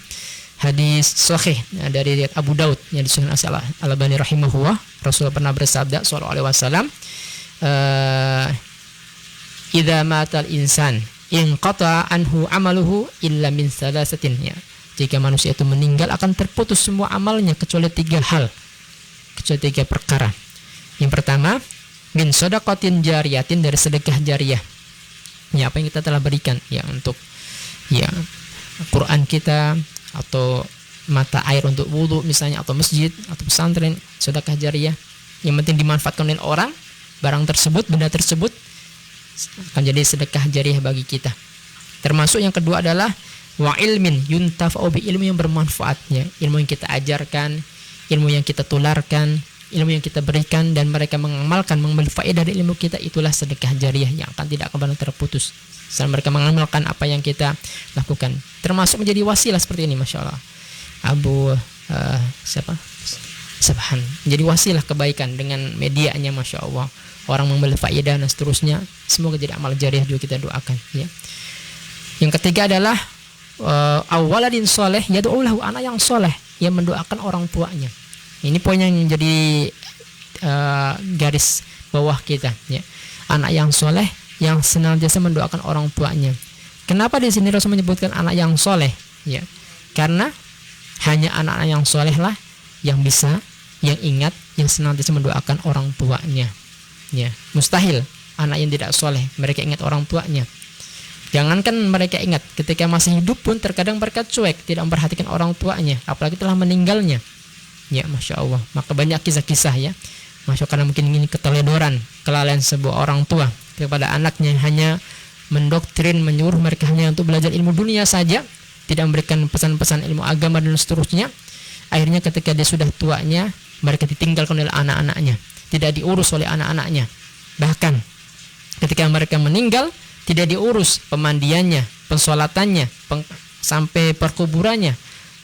hadis sahih dari Abu Daud yang disebutkan Al-Albani rahimahullah. Rasulullah pernah bersabda sallallahu alaihi wasallam, idza matal insan inqata anhu amaluhu illa min salasatin, ya. Jika manusia itu meninggal akan terputus semua amalnya kecuali 3 hal, kecuali 3 perkara. Yang pertama, min shadaqatin jariyatin, dari sedekah jariyah, ya, apa yang kita telah berikan, ya, untuk, ya, Quran kita, atau mata air untuk wudhu misalnya, atau masjid, atau pesantren, sedekah jariyah. Yang penting dimanfaatkan oleh orang, barang tersebut, benda tersebut akan jadi sedekah jariyah bagi kita. Termasuk yang kedua adalah wa ilmin yuntafa'u bi, ilmu yang bermanfaat, ya. Ilmu yang kita ajarkan, ilmu yang kita tularkan, ilmu yang kita berikan, dan mereka mengamalkan, mengambil faedah dari ilmu kita, itulah sedekah jariyah yang tidak akan pernah terputus selama mereka mengamalkan apa yang kita lakukan. Termasuk menjadi wasilah seperti ini, Masya Allah. Subhan, menjadi wasilah kebaikan dengan medianya, Masya Allah. Orang mengambil faedah dan seterusnya, semoga jadi amal jariyah juga kita doakan, ya. Yang ketiga adalah awaladin soleh yad'ulahu, anak yang soleh yang mendoakan orang tuanya. Ini poin yang menjadi garis bawah kita, ya. Anak yang soleh yang senantiasa mendoakan orang tuanya. Kenapa di sini Rasul menyebutkan anak yang soleh, ya? Karena hanya anak-anak yang soleh lah yang bisa, yang ingat, yang senantiasa mendoakan orang tuanya, ya. Mustahil anak yang tidak soleh mereka ingat orang tuanya. Jangankan mereka ingat, ketika masih hidup pun terkadang mereka cuek, tidak memperhatikan orang tuanya, apalagi telah meninggalnya, ya. Masya Allah. Maka banyak kisah-kisah, ya, Masya Allah, karena mungkin ini keteledoran, kelalaian sebuah orang tua kepada anaknya, hanya mendoktrin, menyuruh mereka hanya untuk belajar ilmu dunia saja, tidak memberikan pesan-pesan ilmu agama dan seterusnya. Akhirnya ketika dia sudah tuanya, mereka ditinggalkan oleh anak-anaknya, tidak diurus oleh anak-anaknya. Bahkan ketika mereka meninggal, tidak diurus pemandiannya, pensolatannya, sampai perkuburannya.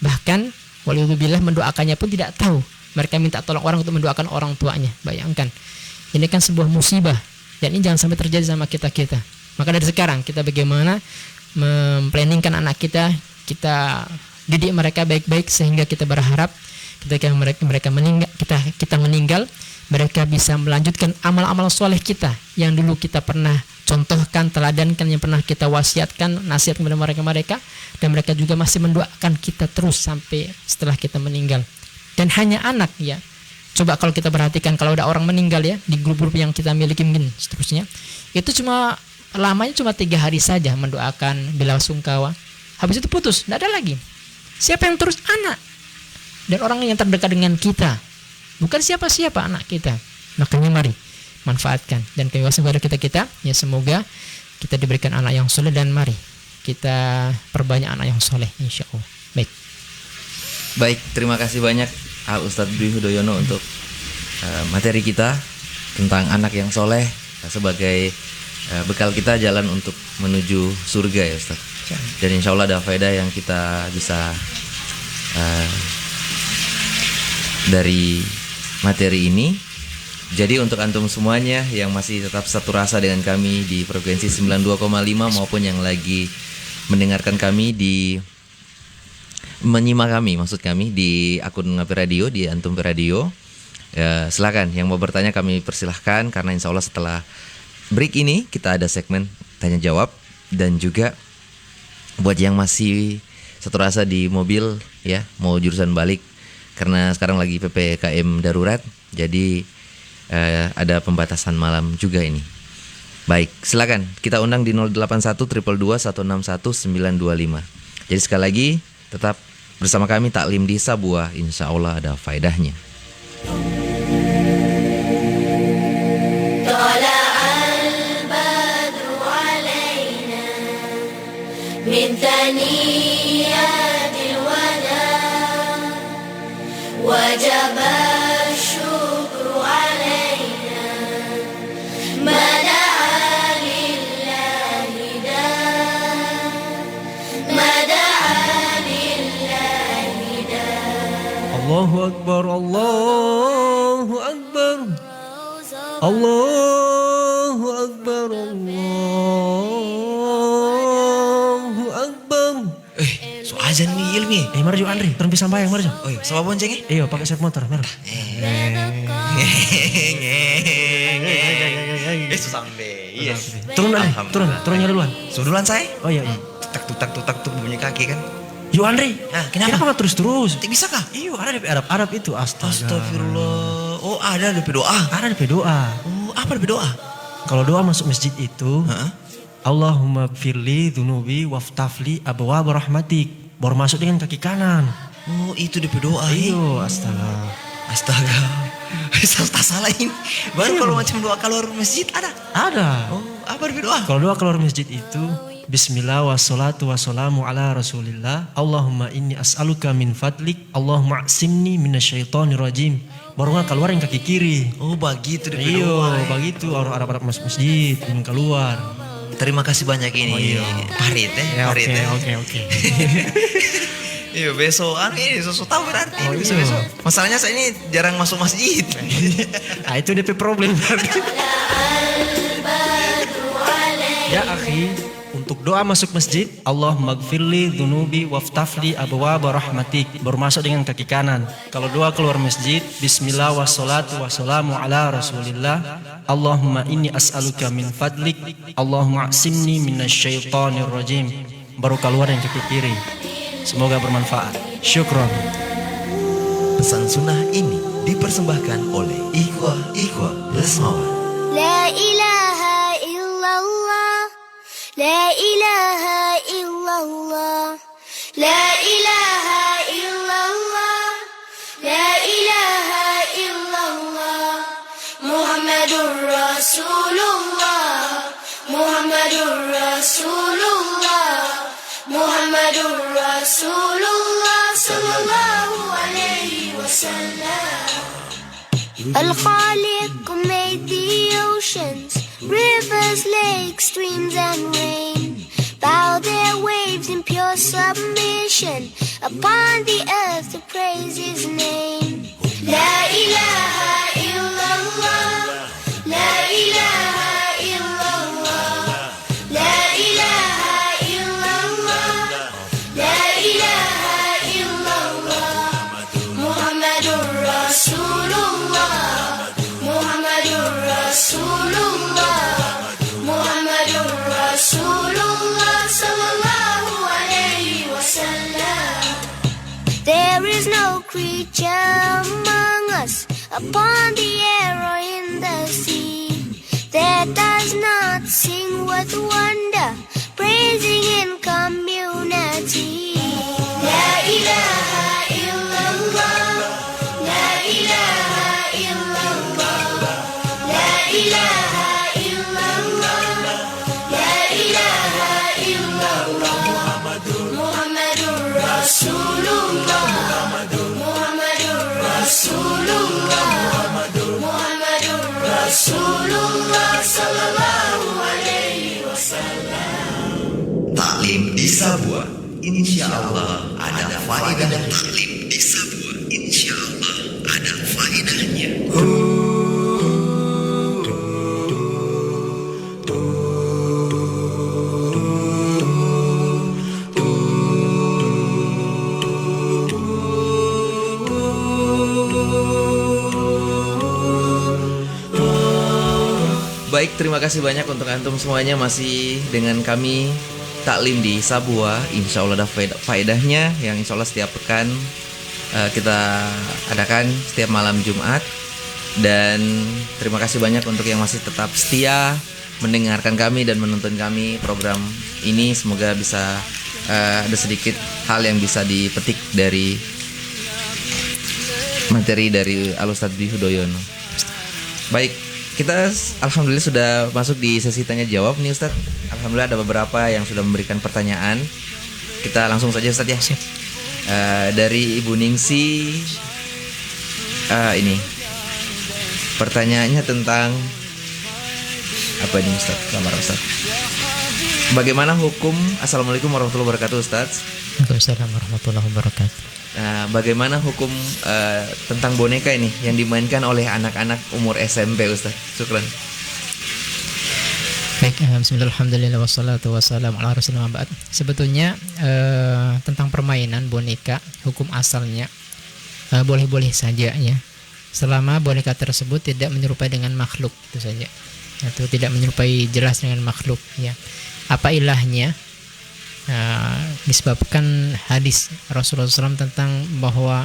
Bahkan waliyadzubillah mendoakannya pun tidak tahu. Mereka minta tolong orang untuk mendoakan orang tuanya. Bayangkan, ini kan sebuah musibah, dan ini jangan sampai terjadi sama kita-kita. Maka dari sekarang kita bagaimana memplanningkan anak kita, kita didik mereka baik-baik, sehingga kita berharap ketika mereka meninggal, kita meninggal, mereka bisa melanjutkan amal-amal soleh kita yang dulu kita pernah contohkan, teladankan, yang pernah kita wasiatkan, nasihat kepada mereka, dan mereka juga masih mendoakan kita terus sampai setelah kita meninggal. Dan hanya anak, ya. Coba kalau kita perhatikan, kalau ada orang meninggal, ya, di grup-grup yang kita miliki mungkin seterusnya, itu lamanya cuma 3 hari saja mendoakan, bela sungkawa, habis itu putus, tidak ada lagi. Siapa yang terus? Anak dan orang yang terdekat dengan kita, bukan siapa-siapa, anak kita. Makanya mari manfaatkan dan kewajiban kepada kita, ya, semoga kita diberikan anak yang soleh, dan mari kita perbanyak anak yang soleh, insya Allah. Baik, terima kasih banyak Al Ustadz Dwi Hudoyono untuk materi kita tentang anak yang soleh sebagai bekal kita jalan untuk menuju surga, ya Ustadz. Dan insya Allah ada faedah yang kita bisa dari materi ini. Jadi untuk antum semuanya yang masih tetap satu rasa dengan kami di frekuensi 92,5 maupun yang lagi mendengarkan kami menyimak kami maksud kami di akun Ngapi Radio, di Antum Radio, ya, silakan yang mau bertanya kami persilahkan, karena insya Allah setelah break ini kita ada segmen tanya jawab, dan juga buat yang masih satu rasa di mobil ya, mau jurusan balik karena sekarang lagi PPKM darurat, jadi ada pembatasan malam juga ini. Baik, silakan kita undang di 081 222 161 925. Jadi sekali lagi tetap bersama kami Taklim di Sabuah, insya Allah ada faedahnya. من ثنيات الوداع وجب الشكر علينا ما دعا لله داع ما دعا لله داع الله أكبر الله أكبر الله أكبر So azan nih ilmi. Marjo Andri, turun pisang bayang Marjo. Oh iya, sama bonceng ya? Iya, pakai set motor, mer. Sampai. Iya. Turun Andri, turunnya duluan. Duluan saya. Oh iya. Tutak tuh bunyi kaki kan. Yuk Andri. Nah, kenapa nggak terus? Bisa kah? Iya, ada DP Arab itu. Astagfirullah. Oh, ada DP doa. Ada DP doa. Oh, apa DP doa? Kalau doa masuk masjid itu, Allahumma firli dunubi waftafli abwaab rahmatik. Baru masuk dengan kaki kanan. Oh, itu DP doa. Iyo, astaga. Tak salah ini. Baru kalau macam doa keluar masjid ada? Ada. Oh, apa DP doa? Kalau doa keluar masjid itu, Bismillah wassalatu wassalamu ala rasulillah. Allahumma inni as'aluka min fadlik. Allahumma asimni minasyaitonir rajim. Baru nggak keluar yang kaki kiri. Oh, begitu DP doa. Iya, begitu orang Arab masuk masjid yang keluar. Terima kasih banyak ini. Parit ya. Oke. Iya, besok ini sesuatu tahu berarti. Besok. Masalahnya saya ini jarang masuk masjid. Nah, itu DP problem berarti. Ya akhi, untuk doa masuk masjid, Allah magfirli dunubi waftafli abwaab rahmatik. Baru masuk dengan kaki kanan. Kalau doa keluar masjid, Bismillah wassalatu wassalamu ala rasulillah. Allahumma inni as'aluka min fadlik. Allahumma asimni minasyaitonir rajim. Baru keluar yang kaki kiri. Semoga bermanfaat. Syukron. Pesan sunnah ini dipersembahkan oleh Ikhwah Lesmawan. لا إله إلا الله لا إله إلا الله لا إله إلا الله لا إله إلا الله محمد رسول الله محمد رسول الله محمد رسول الله صلى الله عليه وسلم Al-Khaliq made the oceans, rivers, lakes, streams and rain. Bow their waves in pure submission upon the earth to praise His name. La ilaha illallah, la ilaha illallah, la ilaha illallah, la ilaha illallah. Muhammadur Rasulullah, Muhammadur Rasulullah, Muhammadur Rasulullah sallallahu alayhi wasallam. There is no creature among us, upon the air or in the sea, that does not sing with wonder, praising in community. La ilaha illallah, la ilaha illallah, la ilaha illallah, la ilaha illallah. Muhammadur Rasulullah, Muhammadur Rasulullah, Muhammadur Rasulullah sallallahu alaihi wasallam. Taklim di Sabuah, insya Allah ada faedah. Taklim di Sabuah, insya Allah ada faedahnya. Baik, terima kasih banyak untuk antum semuanya masih dengan kami taklim di Sabua. Insya Allah ada faedahnya yang insya Allah setiap pekan kita adakan setiap malam Jumat. Dan terima kasih banyak untuk yang masih tetap setia mendengarkan kami dan menonton kami program ini. Semoga bisa ada sedikit hal yang bisa dipetik dari materi dari Al-Ustadz Dwi Hudoyono. Baik, kita alhamdulillah sudah masuk di sesi tanya jawab nih Ustadz. Alhamdulillah ada beberapa yang sudah memberikan pertanyaan. Kita langsung saja Ustadz ya. Dari Ibu Ningsi, ini pertanyaannya tentang apa ini Ustadz? Kamar Ustadz. Bagaimana hukum? Assalamualaikum warahmatullahi wabarakatuh Ustadz. Waalaikumsalam warahmatullahi wabarakatuh. Bagaimana hukum tentang boneka ini yang dimainkan oleh anak-anak umur SMP Ustadz? Syukran. Baik, bismillahirrahmanirrahim wassalatu wassalamu ala rasulillah ba'd. Sebetulnya tentang permainan boneka, hukum asalnya boleh-boleh saja ya. Selama boneka tersebut tidak menyerupai dengan makhluk, itu saja. Atau tidak menyerupai jelas dengan makhluk ya. Apa ilahnya? Disebabkan hadis Rasulullah SAW tentang bahwa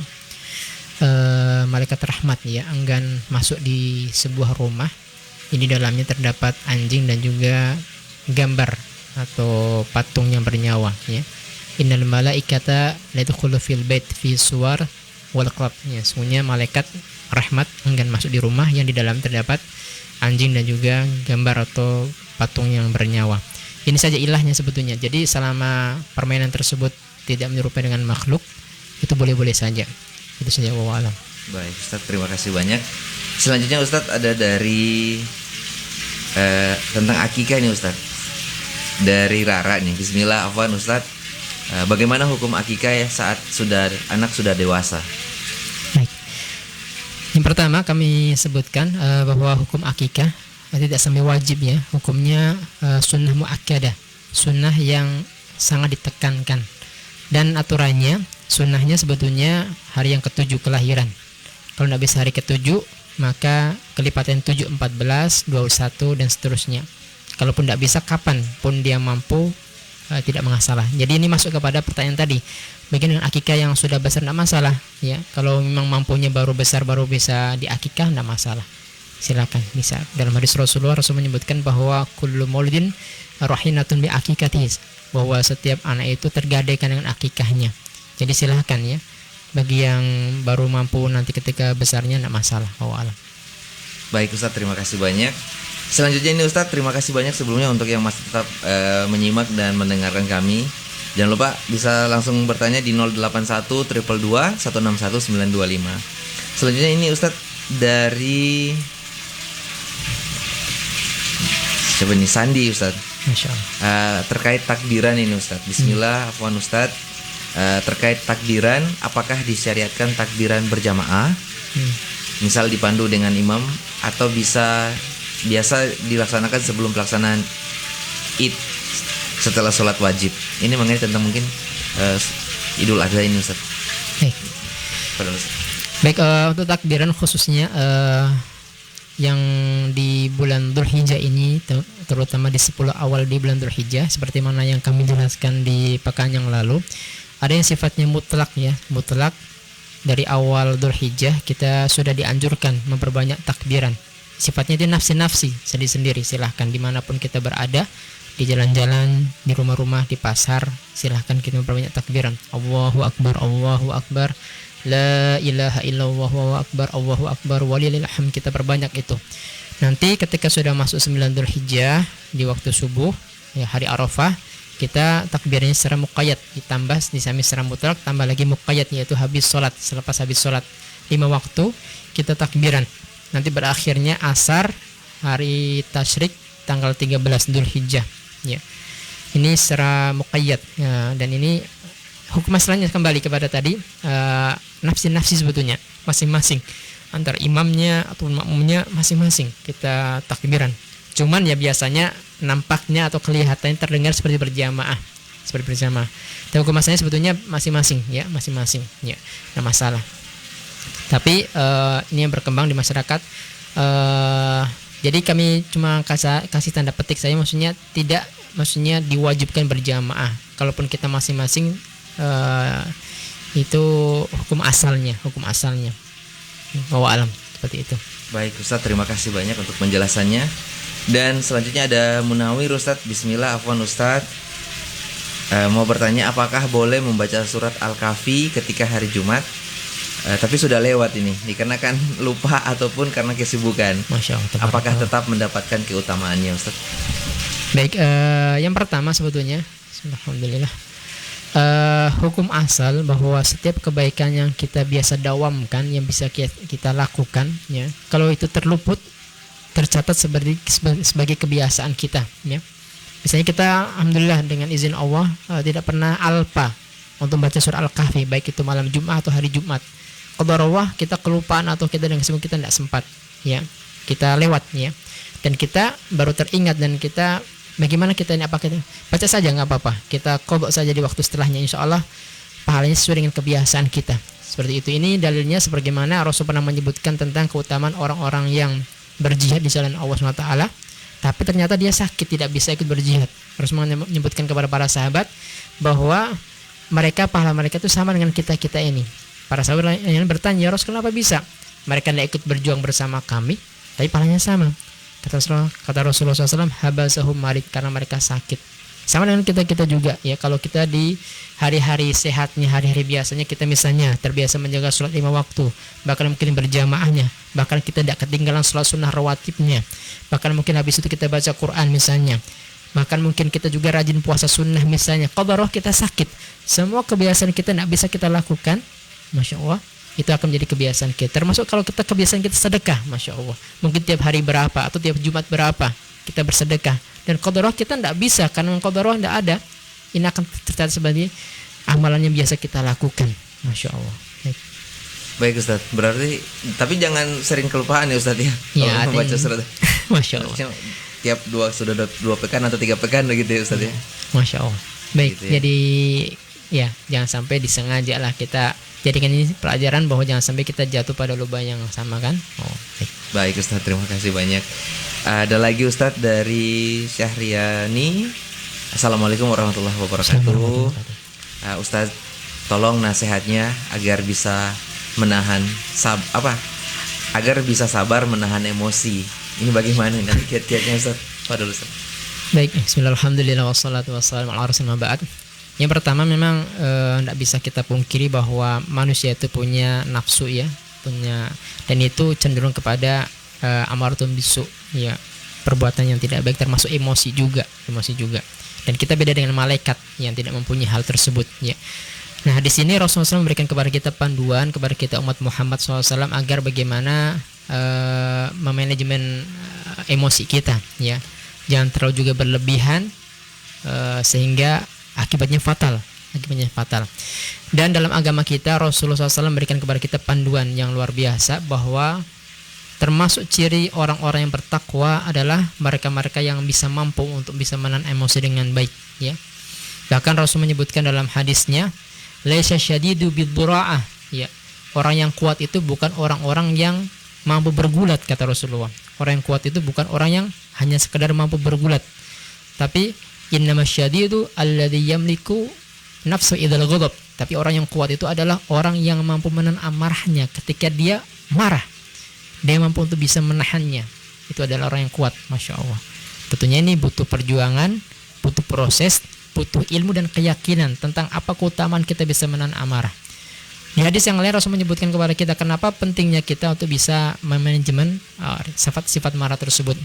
malaikat rahmat ya enggan masuk di sebuah rumah ini dalamnya terdapat anjing dan juga gambar atau patung yang bernyawa ya. Innal malaikata la tadkhulu fil bait fi suwar wal qalb ya. Sesungguhnya malaikat rahmat enggan masuk di rumah yang di dalam terdapat anjing dan juga gambar atau patung yang bernyawa. Ini saja ilahnya sebetulnya. Jadi selama permainan tersebut tidak menyerupai dengan makhluk, itu boleh-boleh saja. Itu saja, wallahu a'lam. Baik Ustadz, terima kasih banyak. Selanjutnya Ustadz ada dari tentang akikah ini Ustadz. Dari Rara nih. Bismillah, afwan Ustadz. Bagaimana hukum akikah ya saat anak sudah dewasa? Baik. Yang pertama kami sebutkan bahwa hukum akikah tidak sampai wajib ya, hukumnya sunnah muakkadah, sunnah yang sangat ditekankan. Dan aturannya, sunnahnya sebetulnya hari yang ke-7 kelahiran. Kalau tidak bisa hari ke-7, maka kelipatan 7, 14, 21 dan seterusnya. Kalaupun tidak bisa, kapan pun dia mampu, tidak masalah. Jadi ini masuk kepada pertanyaan tadi. Bagian dengan akikah yang sudah besar tidak masalah ya. Kalau memang mampunya baru besar baru bisa diakikah, tidak masalah. Silakan bisa. Dalam hadis Rasul menyebutkan bahwa kullu maulidin rahinatun bi akikatihi, bahwa setiap anak itu tergadaikan dengan akikahnya. Jadi silakan ya. Bagi yang baru mampu nanti ketika besarnya tidak masalah. Wallahu a'lam. Baik Ustadz, terima kasih banyak. Selanjutnya ini Ustadz, terima kasih banyak sebelumnya untuk yang masih tetap menyimak dan mendengarkan kami. Jangan lupa bisa langsung bertanya di 081 222 161 925. Selanjutnya ini Ustadz dari siapa nih? Sandi Ustadz. Masya Allah. Terkait takbiran ini Ustadz. Bismillah, afwan Ustadz. Terkait takbiran, apakah disyariatkan takbiran berjamaah? Misal dipandu dengan imam atau biasa dilaksanakan sebelum pelaksanaan Id setelah sholat wajib. Ini mengenai tentang mungkin Idul Adha ini Ustaz. Baik, untuk takbiran khususnya yang di bulan Dzulhijjah ini, terutama di 10 awal di bulan Dzulhijjah, seperti mana yang kami jelaskan di pekan yang lalu, ada yang sifatnya mutlak ya, mutlak. Dari awal Dzulhijjah kita sudah dianjurkan memperbanyak takbiran. Sifatnya itu nafsi-nafsi, sendiri-sendiri. Silahkan dimanapun kita berada, di jalan-jalan, di rumah-rumah, di pasar, silahkan kita memperbanyak takbiran. Allahu Akbar, Allahu Akbar, La ilaha illallah, Allahu Akbar, walillahil hamd. Kita perbanyak itu. Nanti ketika sudah masuk 9 Dzulhijjah di waktu subuh, ya hari Arafah, kita takbirnya secara muqayyad, ditambah di samping secara mutlak, tambah lagi muqayyad, yaitu habis sholat. Selepas habis sholat 5 waktu kita takbiran. Nanti berakhirnya asar hari tasyrik tanggal 13 Dzulhijjah ya. Ini secara muqayyad ya, dan ini hukum asalnya kembali kepada tadi nafsi-nafsi sebetulnya masing-masing antara imamnya atau makmumnya masing-masing kita takbiran. Cuman ya biasanya nampaknya atau kelihatannya terdengar seperti berjamaah, Tapi hukum asalnya sebetulnya masing-masing ya, masing-masing ya, nggak masalah. Tapi ini yang berkembang di masyarakat, Jadi kami cuma kasih tanda petik saya, maksudnya tidak, maksudnya diwajibkan berjamaah. Kalaupun kita masing-masing itu hukum asalnya. Wallahu alam, seperti itu. Baik Ustadz, terima kasih banyak untuk penjelasannya. Dan selanjutnya ada Munawir Ustadz. Bismillah, afwan Ustadz. Mau bertanya, apakah boleh membaca surat Al-Kahfi ketika hari Jumat? Tapi sudah lewat ini, dikarenakan lupa ataupun karena kesibukan. Masya Allah. Apakah tetap mendapatkan keutamaannya Ustaz? Baik, yang pertama sebetulnya, alhamdulillah, hukum asal bahwa setiap kebaikan yang kita biasa dawamkan, yang bisa kita lakukan, ya, kalau itu terluput, tercatat sebagai kebiasaan kita, ya. Misalnya kita, alhamdulillah dengan izin Allah tidak pernah alpa untuk baca surah Al-Kahfi, baik itu malam Jumat atau hari Jumat. Qadarullah kita kelupaan atau kita dengan sibuk kita tidak sempat, ya, kita lewat, ya, dan kita baru teringat, dan kita bagaimana kita ini, apa kita baca saja nggak apa-apa, kita qadha saja di waktu setelahnya, insya Allah pahalanya sesuai dengan kebiasaan kita. Seperti itu. Ini dalilnya sebagaimana Rasul pernah menyebutkan tentang keutamaan orang-orang yang berjihad di jalan Allah SWT, tapi ternyata dia sakit, tidak bisa ikut berjihad. Rasul menyebutkan kepada para sahabat bahwa mereka, pahala mereka itu sama dengan kita ini. Para sahabat yang bertanya, ya Rasul, kenapa bisa? Mereka tidak ikut berjuang bersama kami, tapi pahalanya sama. Kata Rasulullah SAW, habasahum marid, karena mereka sakit. Sama dengan kita juga, ya. Kalau kita di hari-hari sehatnya, hari-hari biasanya kita misalnya terbiasa menjaga sholat 5 waktu, bahkan mungkin berjamaahnya, bahkan kita tidak ketinggalan sholat sunnah rawatibnya, bahkan mungkin habis itu kita baca Quran misalnya, bahkan mungkin kita juga rajin puasa sunnah misalnya. Qadarullah kita sakit, semua kebiasaan kita tidak bisa kita lakukan, Masya Allah, itu akan menjadi kebiasaan kita. Termasuk kalau kita kebiasaan kita sedekah, Masya Allah, mungkin tiap hari berapa atau tiap Jumat berapa kita bersedekah, dan qadarullah kita tidak bisa, karena qadarullah tidak ada. Ini akan tercatat sebagai amalan yang biasa kita lakukan, Masya Allah. Baik Ustaz, berarti tapi jangan sering kelupaan ya Ustaz, ya, ya, kalau membaca surat. Masya Allah. Tiap sudah 2 pekan atau 3 pekan begitu ya Ustaz, ya. Masya Allah. Baik, gitu ya. Jadi ya jangan sampai disengaja lah kita jadikan ini pelajaran bahwa jangan sampai kita jatuh pada lubang yang sama, kan. Baik Ustaz, terima kasih banyak. Ada lagi Ustaz dari Syahriani. Assalamualaikum warahmatullahi wabarakatuh. Ustaz, tolong nasihatnya agar bisa menahan agar bisa sabar menahan emosi. Ini bagaimana nanti kiat-kiatnya Ustaz? Fadhil Ustaz. Baik, bismillahirrahmanirrahim, wassalatu wassalamu ala rasulillah ba'd. Yang pertama, memang tidak bisa kita pungkiri bahwa manusia itu punya nafsu, ya, dan itu cenderung kepada amaratun bisu, ya, perbuatan yang tidak baik, termasuk emosi juga. Dan kita beda dengan malaikat yang tidak mempunyai hal tersebut, ya. Nah, di sini Rasulullah SAW memberikan kepada kita panduan, kepada kita umat Muhammad SAW, agar bagaimana memanajemen emosi kita, ya. Jangan terlalu juga berlebihan sehingga akibatnya fatal. Dan dalam agama kita, Rasulullah SAW memberikan kepada kita panduan yang luar biasa, bahwa termasuk ciri orang-orang yang bertakwa adalah mereka-mereka yang bisa mampu untuk bisa menahan emosi dengan baik, ya. Bahkan Rasul menyebutkan dalam hadisnya, laisa syadidu bidzura'ah, ya. Orang yang kuat itu bukan orang-orang yang mampu bergulat, kata Rasulullah. Orang yang kuat itu bukan orang yang hanya sekedar mampu bergulat, tapi innamasyadidu alladzi yamliku nafsu idzal ghadab. Tapi orang yang kuat itu adalah orang yang mampu menahan amarahnya ketika dia marah. Dia mampu untuk bisa menahannya. Itu adalah orang yang kuat, Masya Allah. Tentunya ini butuh perjuangan, butuh proses, butuh ilmu dan keyakinan tentang apa keutamaan kita bisa menahan amarah. Di hadis yang lain Rasul menyebutkan kepada kita kenapa pentingnya kita untuk bisa memanajemen sifat-sifat marah tersebut.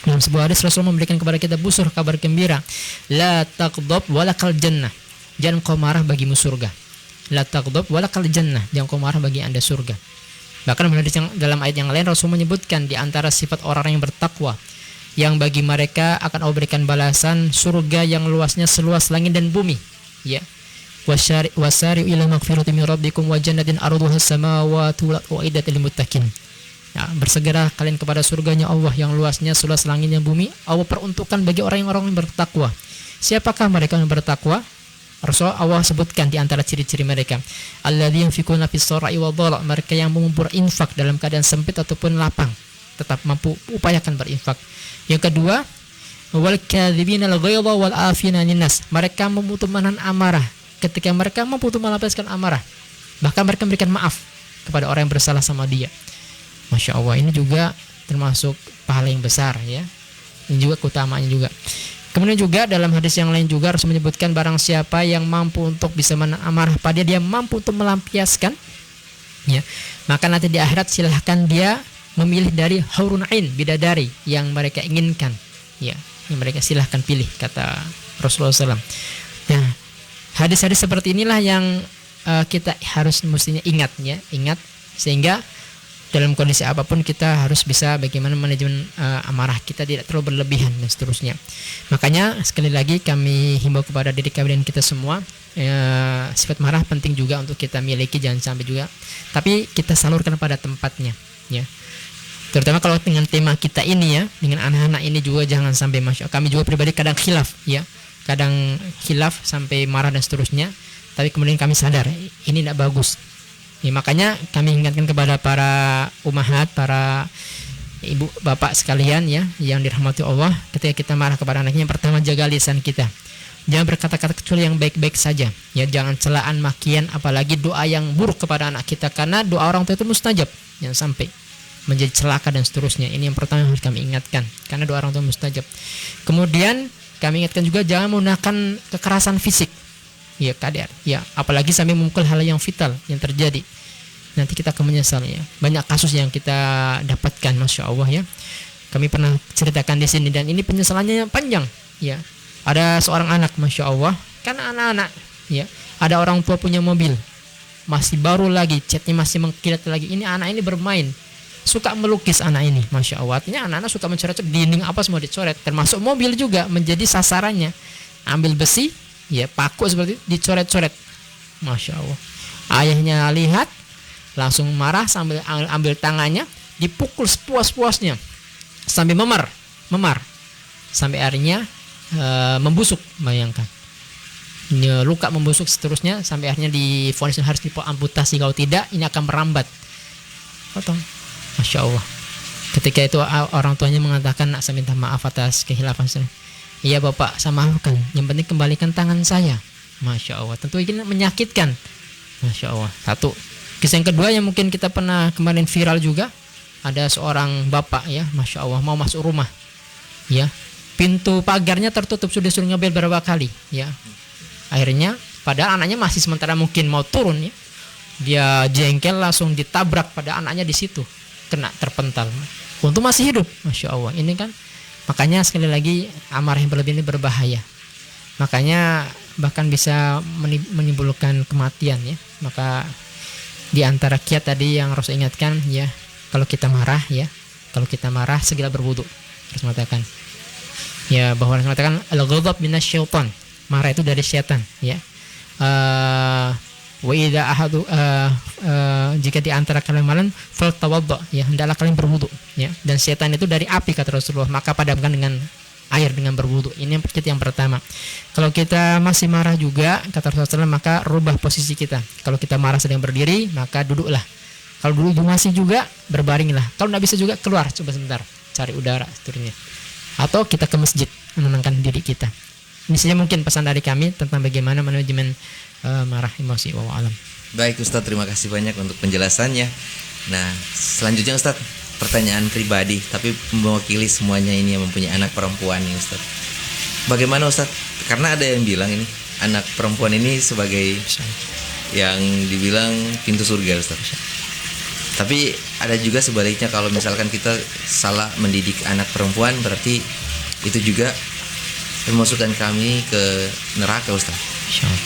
Dalam sebuah hadis Rasul memberikan kepada kita busur, kabar gembira, la taqdab walakal jannah, jangan kau marah bagimu surga. La taqdab walakal jannah, jangan kau marah bagi Anda surga. Bahkan dalam ayat yang lain Rasul menyebutkan di antara sifat orang yang bertakwa, yang bagi mereka akan Allah berikan balasan surga yang luasnya seluas langit dan bumi, ya. Wasari ila maghfirati min rabbikum wa jannatin arduha as-samawati wal ardu uiddatil lil muttaqin. Ya, bersegera kalian kepada surganya Allah yang luasnya seluas langit dan bumi. Allah peruntukkan bagi orang-orang yang bertakwa. Siapakah mereka yang bertakwa? Rasulullah Allah sebutkan di antara ciri-ciri mereka, alladzina yunfikuna fis sarai wad dharra, mereka yang mengumpul infak dalam keadaan sempit ataupun lapang. tetap mampu upayakan berinfak. Yang kedua, wal kadzibina al-ghaidha wal afina 'anil nas. Mereka mampu menahan amarah ketika mereka mampu melampiaskan amarah. Bahkan mereka memberikan maaf kepada orang yang bersalah sama dia. Masya Allah, ini juga termasuk pahala yang besar ya. Ini juga keutamaannya juga. Kemudian juga dalam hadis yang lain juga Rasul menyebutkan barang siapa yang mampu untuk bisa menahan amarah pada dia mampu untuk melampiaskan ya, maka nanti di akhirat silahkan dia memilih dari hurun ain, bidadari yang mereka inginkan ya, yang mereka silahkan pilih, kata Rasulullah SAW. Nah, hadis-hadis seperti inilah yang kita harus mestinya ingat ya, ingat sehingga dalam kondisi apapun kita harus bisa bagaimana manajemen amarah kita tidak terlalu berlebihan dan seterusnya. Makanya sekali lagi kami himbau kepada diri kami dan kita semua, sifat marah penting juga untuk kita miliki, jangan sampai juga, tapi kita salurkan pada tempatnya ya. Terutama kalau dengan tema kita ini ya, dengan anak-anak ini juga jangan sampai, masya Allah, kami juga pribadi kadang khilaf ya, kadang khilaf sampai marah dan seterusnya, tapi kemudian kami sadar ini tidak bagus. Ya, makanya kami ingatkan kepada para umahat, para ibu bapak sekalian ya yang dirahmati Allah, ketika kita marah kepada anaknya, yang pertama jaga lisan kita. Jangan berkata-kata kecuali yang baik-baik saja. Ya, jangan celaan, makian, apalagi doa yang buruk kepada anak kita, karena doa orang tua itu mustajab. Jangan sampai menjadi celaka dan seterusnya. Ini yang pertama yang harus kami ingatkan, karena doa orang tua mustajab. Kemudian kami ingatkan juga jangan menggunakan kekerasan fisik. Ya kadar, ya apalagi sampai memukul hal yang vital yang terjadi, nanti kita akan menyesal ya. Banyak kasus yang kita dapatkan, masya Allah ya. Kami pernah ceritakan di sini dan ini penyesalannya yang panjang ya. Ada seorang anak, masya Allah, kan anak-anak ya. Ada orang tua punya mobil, masih baru lagi, catnya masih mengkilat lagi. Ini anak ini bermain, suka melukis anak ini, masya Allah. Artinya anak-anak suka mencoret dinding apa semua dicoret, termasuk mobil juga menjadi sasarannya. Ambil besi ya, paku seperti itu, dicoret-coret, masya Allah. Ayahnya lihat, langsung marah sambil ambil tangannya, dipukul sepuas-puasnya sampai memar, sampai akhirnya membusuk. Bayangkan, luka membusuk seterusnya sampai akhirnya divonis harus diamputasi, kalau tidak ini akan merambat. Potong, masya Allah. Ketika itu orang tuanya mengatakan, nak saya minta maaf atas kehilafan saya. Iya bapak, saya maafkan, yang penting kembalikan tangan saya. Masya Allah, tentu ini menyakitkan. Masya Allah. Satu. Kisah yang kedua yang mungkin kita pernah kemarin viral juga, ada seorang bapak ya, masya Allah, mau masuk rumah ya, pintu pagarnya tertutup, sudah disuruh ngebel beberapa kali ya. Akhirnya padahal anaknya masih sementara mungkin mau turun ya, dia jengkel langsung ditabrak pada anaknya di situ, kena terpental. Untung masih hidup, masya Allah. Ini kan makanya sekali lagi amarah yang berlebihan ini berbahaya. Makanya bahkan bisa menimbulkan kematian ya. Maka di antara kiat tadi yang Rasul ingatkan ya, kalau kita marah ya, kalau kita marah segera berwudu. Terus mengatakan ya, bahwa Rasul mengatakan al-ghadab minasyaitan, marah itu dari setan ya. Wa idza ahadu jika di antara kalian malam faltawadda ya, hendaklah kalian berwudu ya, dan setan itu dari api kata Rasulullah, maka padamkan dengan air dengan berwudu. Ini yang pertama. Kalau kita masih marah juga kata Rasulullah, maka rubah posisi kita. Kalau kita marah sedang berdiri, maka duduklah. Kalau duduk masih juga, berbaringlah. Kalau tidak bisa juga, keluar coba sebentar, cari udara seterusnya. Atau kita ke masjid menenangkan diri kita. Ini saja mungkin pesan dari kami tentang bagaimana manajemen marah emosi. Wallahu alam. Baik Ustadz, terima kasih banyak untuk penjelasannya. Nah, selanjutnya Ustadz, pertanyaan pribadi tapi mewakili semuanya ini yang mempunyai anak perempuan nih Ustadz. Bagaimana Ustadz? Karena ada yang bilang ini anak perempuan ini sebagai yang dibilang pintu surga Ustadz. Tapi ada juga sebaliknya, kalau misalkan kita salah mendidik anak perempuan, berarti itu juga memasukkan kami ke neraka Ustadz. Nah,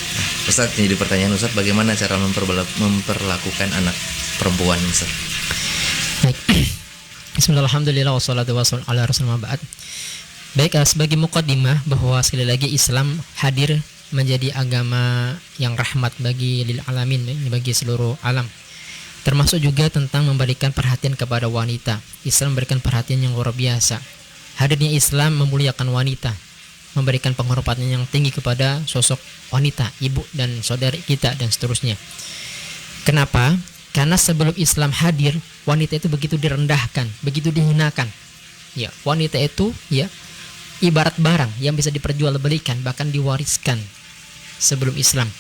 Ustadz, jadi pertanyaan Ustadz, bagaimana cara memperlakukan anak perempuan Ustadz? Baik. Bismillahirrahmanirrahim. Wassalatu wassalamu ala rasulillah ba'd. Baik, sebagai muqaddimah bahwa sekali lagi Islam hadir menjadi agama yang rahmat bagi lil alamin, bagi seluruh alam. Termasuk juga tentang memberikan perhatian kepada wanita. Islam memberikan perhatian yang luar biasa. Hadirnya Islam memuliakan wanita, memberikan penghormatan yang tinggi kepada sosok wanita, ibu dan saudari kita dan seterusnya. Kenapa? Karena sebelum Islam hadir, wanita itu begitu direndahkan, begitu dihinakan. Ya, wanita itu ya ibarat barang yang bisa diperjualbelikan, bahkan diwariskan sebelum Islam.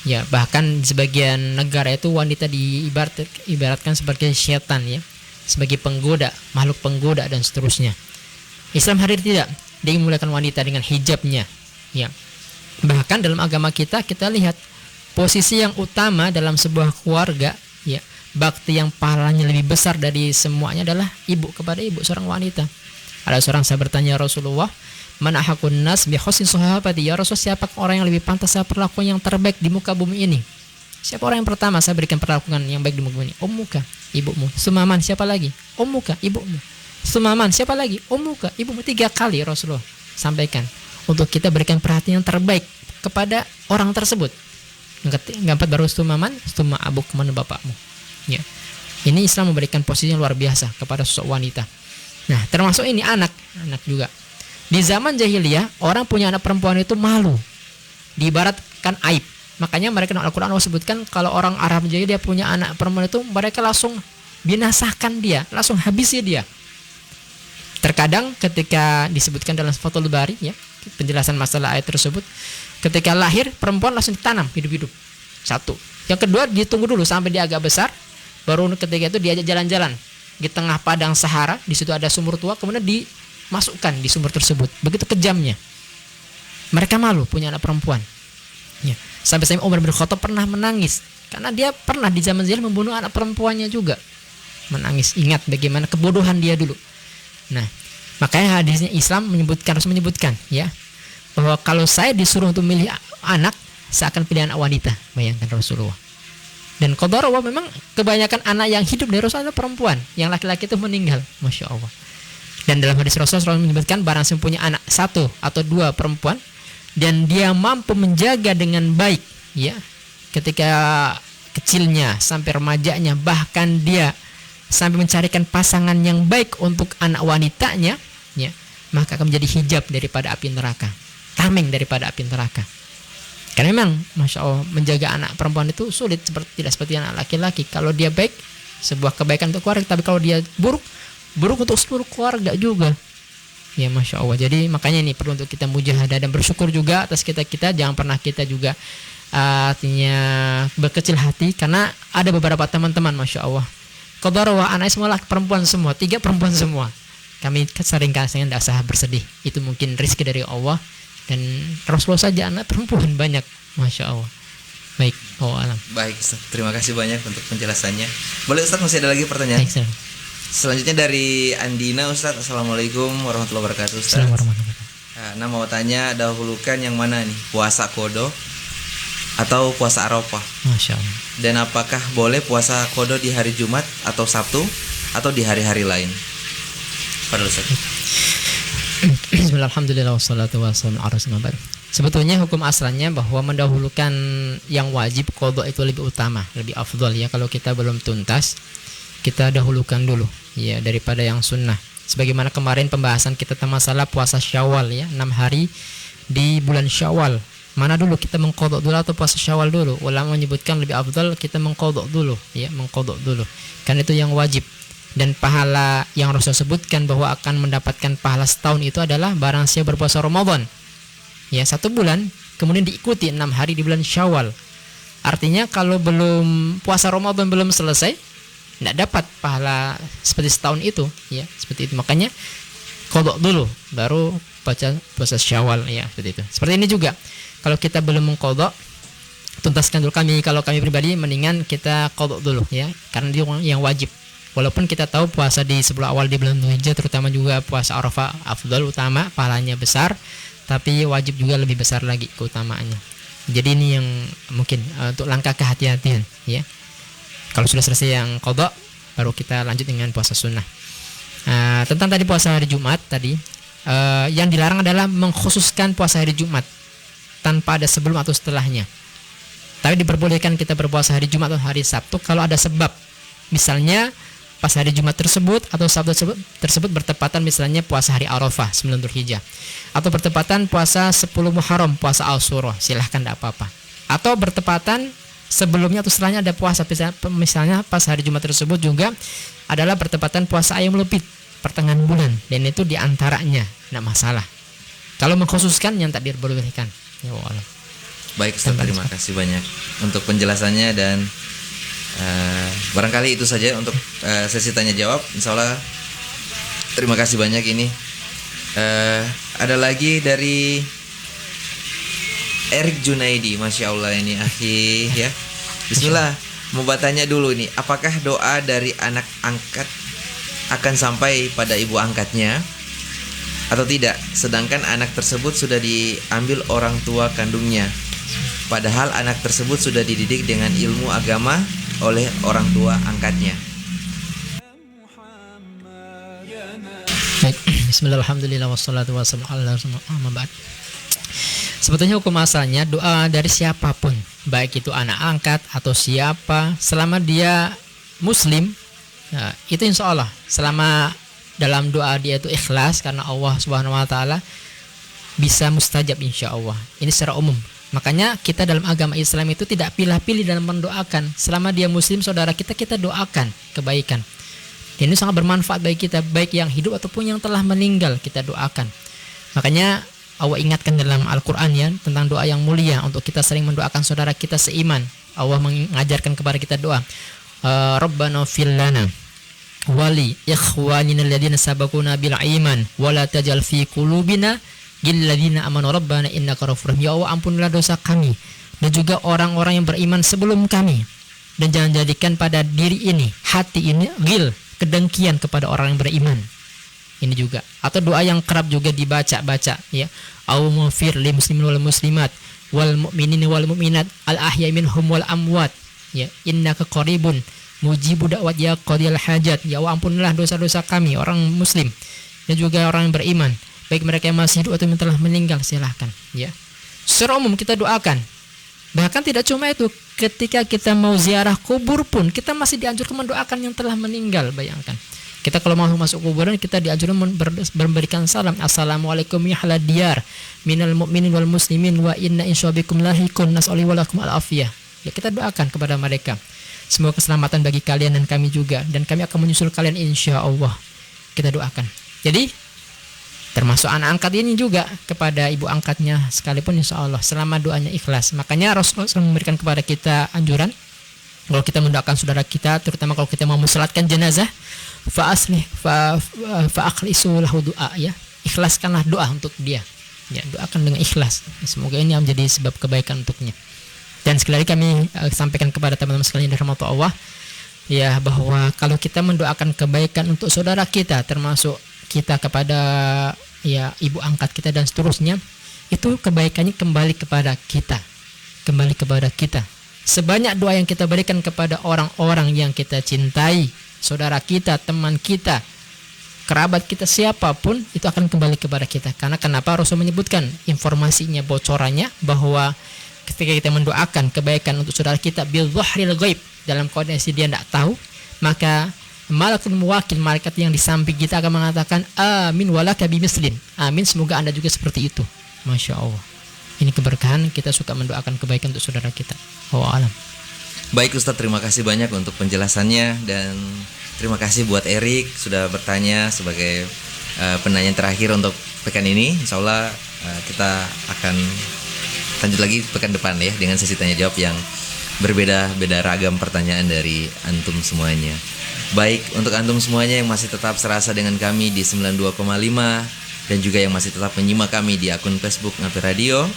Ya, bahkan di sebagian negara itu wanita diibaratkan sebagai setan ya, sebagai penggoda, makhluk penggoda dan seterusnya. Islam hadir tidak, dia memuliakan wanita dengan hijabnya. Ya. Bahkan dalam agama kita lihat posisi yang utama dalam sebuah keluarga, ya, bakti yang pahalanya lebih besar dari semuanya adalah ibu kepada ibu, seorang wanita. Ada seorang sahabat bertanya Rasulullah, "Man ahaqun nas bi husni sahabati?" Ya Rasul, siapa orang yang lebih pantas saya perlakuan yang terbaik di muka bumi ini? Siapa orang yang pertama saya berikan perlakuan yang baik di muka bumi ini? Ummuka, ibumu. Sumaman, siapa lagi? Ummuka, ibumu. Sumaman, siapa lagi? Ummuka, ibumu. 3 kali Rasulullah sampaikan untuk kita berikan perhatian yang terbaik kepada orang tersebut. Yang keempat baru sumaman, suma abuk, kemana bapakmu. Ya. Ini Islam memberikan posisi yang luar biasa kepada sosok wanita. Nah, termasuk ini anak juga. Di zaman jahiliyah, orang punya anak perempuan itu malu, diibaratkan aib. Makanya mereka dalam Al-Quran sebutkan kalau orang Arab jahiliyah punya anak perempuan itu mereka langsung binasakan dia, langsung habisi dia. Terkadang ketika disebutkan dalam Fathul Bari ya, penjelasan masalah ayat tersebut, ketika lahir perempuan langsung ditanam hidup-hidup. Satu. Yang kedua, ditunggu dulu sampai dia agak besar, baru ketika itu diajak jalan-jalan di tengah padang Sahara, di situ ada sumur tua, kemudian dimasukkan di sumur tersebut. Begitu kejamnya. Mereka malu punya anak perempuan. Ya. Sampai Umar bin Khattab pernah menangis karena dia pernah di zaman jahiliyah membunuh anak perempuannya juga. Menangis, ingat bagaimana kebodohan dia dulu. Nah, makanya hadisnya Islam harus menyebutkan ya, bahwa kalau saya disuruh untuk milih anak, saya akan pilih anak wanita. Bayangkan Rasulullah. Dan qadarullah memang kebanyakan anak yang hidup dari Rasulullah perempuan, yang laki-laki itu meninggal, Masya Allah. Dan dalam hadis Rasulullah menyebutkan barang siapa punya anak 1 atau 2 perempuan dan dia mampu menjaga dengan baik ya, ketika kecilnya sampai remajanya, bahkan dia sampai mencarikan pasangan yang baik untuk anak wanitanya ya, maka akan menjadi hijab daripada api neraka, tameng daripada api neraka. Karena memang Masya Allah menjaga anak perempuan itu sulit, tidak seperti anak laki-laki. Kalau dia baik, sebuah kebaikan untuk keluarga, tapi kalau dia buruk untuk seluruh keluarga juga. Ya Masya Allah. Jadi makanya ini perlu untuk kita mujahadah dan bersyukur juga atas kita. Jangan pernah kita juga artinya berkecil hati, karena ada beberapa teman-teman Masya Allah, qadarullah anaknya semua perempuan semua, 3 perempuan semua. Kami sering kasih tidak usah bersedih. Itu mungkin rezeki dari Allah. Dan Rasulullah saja anak perempuan banyak, Masya Allah. Baik, alam. Baik Ustaz, terima kasih banyak untuk penjelasannya. Boleh Ustaz, masih ada lagi pertanyaan? Baik, selanjutnya dari Andina Ustaz. Assalamualaikum warahmatullahi wabarakatuh Ustaz. Assalamualaikum warahmatullahi wabarakatuh. Nah, mau tanya, dahulukan yang mana nih, puasa Qadha atau puasa Arafah? Masya Allah. Dan apakah boleh puasa Qadha di hari Jumat atau Sabtu atau di hari-hari lain? Pada Ustaz. Bismillahirrahmanirrahim. Wassalatu wassalamu ala rasulillah. Sebetulnya hukum asalnya bahwa mendahulukan yang wajib qadha itu lebih utama, lebih afdal ya. Kalau kita belum tuntas, kita dahulukan dulu ya daripada yang sunnah. Sebagaimana kemarin pembahasan kita tentang masalah puasa Syawal ya, 6 hari di bulan Syawal. Mana dulu kita mengqadha dulu atau puasa Syawal dulu? Ulama menyebutkan lebih afdal kita mengqadha dulu ya, mengqadha dulu. Kan itu yang wajib. Dan pahala yang Rasul sebutkan bahwa akan mendapatkan pahala setahun itu adalah barang siapa berpuasa Ramadan ya 1 bulan, kemudian diikuti 6 hari di bulan Syawal. Artinya kalau belum puasa Ramadan belum selesai, tidak dapat pahala seperti setahun itu ya, seperti itu. Makanya qadha dulu baru puasa Syawal ya, seperti itu. Seperti ini juga kalau kita belum mengqadha, tuntaskan dulu. Kalau kami pribadi mendingan kita qadha dulu ya, karena dia yang wajib. Walaupun kita tahu puasa di sebelum awal di bulan Dzulhijjah, terutama juga puasa Arafah afdal utama, pahalanya besar, tapi wajib juga lebih besar lagi keutamaannya. Jadi ini yang mungkin untuk langkah kehati-hatian ya. Kalau sudah selesai yang qadha, baru kita lanjut dengan puasa sunnah. Tentang tadi puasa hari Jumat tadi, yang dilarang adalah mengkhususkan puasa hari Jumat tanpa ada sebelum atau setelahnya. Tapi diperbolehkan kita berpuasa hari Jumat atau hari Sabtu kalau ada sebab. Misalnya pas hari Jumat tersebut atau Sabtu tersebut bertepatan misalnya puasa hari Arafah 9 Dzulhijjah, atau bertepatan puasa 10 Muharram, puasa Asyura, silahkan tidak apa-apa. Atau bertepatan sebelumnya atau setelahnya ada puasa. Misalnya pas hari Jumat tersebut juga adalah bertepatan puasa Ayyamul Bid, pertengahan bulan, dan itu diantaranya, tidak masalah. Kalau mengkhususkan yang tak diperbolehkan. Ya Allah. Baik Ustaz, terima kasih banyak untuk penjelasannya, dan barangkali itu saja untuk sesi tanya jawab. Insya Allah terima kasih banyak ini. Ada lagi dari Erik Junaidi, Masya Allah ini akhi ya. Bismillah, mau bertanya dulu nih, apakah doa dari anak angkat akan sampai pada ibu angkatnya atau tidak? Sedangkan anak tersebut sudah diambil orang tua kandungnya, padahal anak tersebut sudah dididik dengan ilmu agama oleh orang tua angkatnya. Baik, bismillah, alhamdulillah, wassalatu wassalamu ala rasulillah. Sebetulnya hukum asalnya doa dari siapapun, baik itu anak angkat atau siapa, selama dia muslim, nah, itu insya Allah, selama dalam doa dia itu ikhlas karena Allah Subhanahu Wa Taala, bisa mustajab insya Allah. Ini secara umum. Makanya kita dalam agama Islam itu tidak pilih-pilih dalam mendoakan. Selama dia muslim saudara kita, kita doakan kebaikan. Dan ini sangat bermanfaat bagi kita, baik yang hidup ataupun yang telah meninggal, kita doakan. Makanya Allah ingatkan dalam Al-Quran ya, tentang doa yang mulia, untuk kita sering mendoakan saudara kita seiman. Allah mengajarkan kepada kita doa, Rabbana fil lana wali ikhwanina alladhina sabaquna bil iman wala tajal fi qulubina ghillal ladzina amanu rabbana innaka ghafurur rahim. Ya Allah, ampunilah dosa kami dan juga orang-orang yang beriman sebelum kami, dan jangan jadikan pada diri ini, hati ini, ghil, kedengkian kepada orang yang beriman. Ini juga, atau doa yang kerap juga dibaca ya, Allahumma li muslimin wal muslimat wal mu'minin wal mu'minat al ahya minhum wal amwat ya, innaka qaribun mujibu da'wat ya qadiyal hajat. Ya Allah, ampunilah dosa-dosa kami orang muslim dan juga orang yang beriman, baik mereka yang masih hidup atau yang telah meninggal, silahkan ya. Secara umum kita doakan. Bahkan tidak cuma itu, ketika kita mau ziarah kubur pun kita masih dianjurkan mendoakan yang telah meninggal. Bayangkan, kita kalau mau masuk kuburan, kita dianjurkan memberikan salam, assalamualaikum ya ahlad diyar minal mu'minin wal muslimin wa inna insyabikum lahikun nas'ali walakum al-afiyah. Ya, kita doakan kepada mereka, semoga keselamatan bagi kalian dan kami juga, dan kami akan menyusul kalian insya Allah. Kita doakan. Jadi termasuk anak angkat ini juga kepada ibu angkatnya sekalipun insya Allah, selama doanya ikhlas. Makanya Rasulullah memberikan kepada kita anjuran, kalau kita mendoakan saudara kita, terutama kalau kita mau mensalatkan jenazah, fa'akhlisu lahu doa ya, ikhlaskanlah doa untuk dia ya, doakan dengan ikhlas. Semoga ini menjadi sebab kebaikan untuknya. Dan sekali lagi kami sampaikan kepada teman-teman sekalian dari rahmat Allah ya, bahwa kalau kita mendoakan kebaikan untuk saudara kita, termasuk kita kepada ya ibu angkat kita dan seterusnya, itu kebaikannya kembali kepada kita, kembali kepada kita. Sebanyak doa yang kita berikan kepada orang-orang yang kita cintai, saudara kita, teman kita, kerabat kita, siapapun, itu akan kembali kepada kita. Karena kenapa? Rasul menyebutkan informasinya, bocorannya, bahwa ketika kita mendoakan kebaikan untuk saudara kita bil dhahril ghaib, dalam kondisi dia tidak tahu, maka malakul muwakil, malaikat yang di samping kita akan mengatakan amin walaka bimislin, amin, semoga Anda juga seperti itu. Masya Allah, ini keberkahan, kita suka mendoakan kebaikan untuk saudara kita. Wallahu a'lam. Baik Ustadz, terima kasih banyak untuk penjelasannya, dan terima kasih buat Erik sudah bertanya sebagai penanya terakhir untuk pekan ini. Insya Allah kita akan lanjut lagi pekan depan ya, dengan sesi tanya jawab yang berbeda-beda ragam pertanyaan dari antum semuanya. Baik, untuk antum semuanya yang masih tetap serasa dengan kami di 92,5 dan juga yang masih tetap menyimak kami di akun Facebook Ngapi Radio,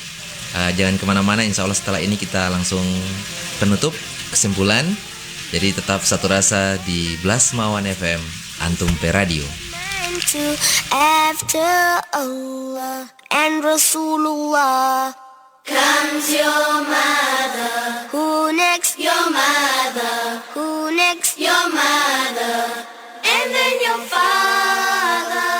jangan kemana-mana. Insya Allah setelah ini kita langsung penutup, kesimpulan. Jadi tetap satu rasa di Blasmawan FM, Antum Pe Radio. After Allah and Rasulullah comes your mother. Who next? Your mother. Who next? Your mother. And then your father.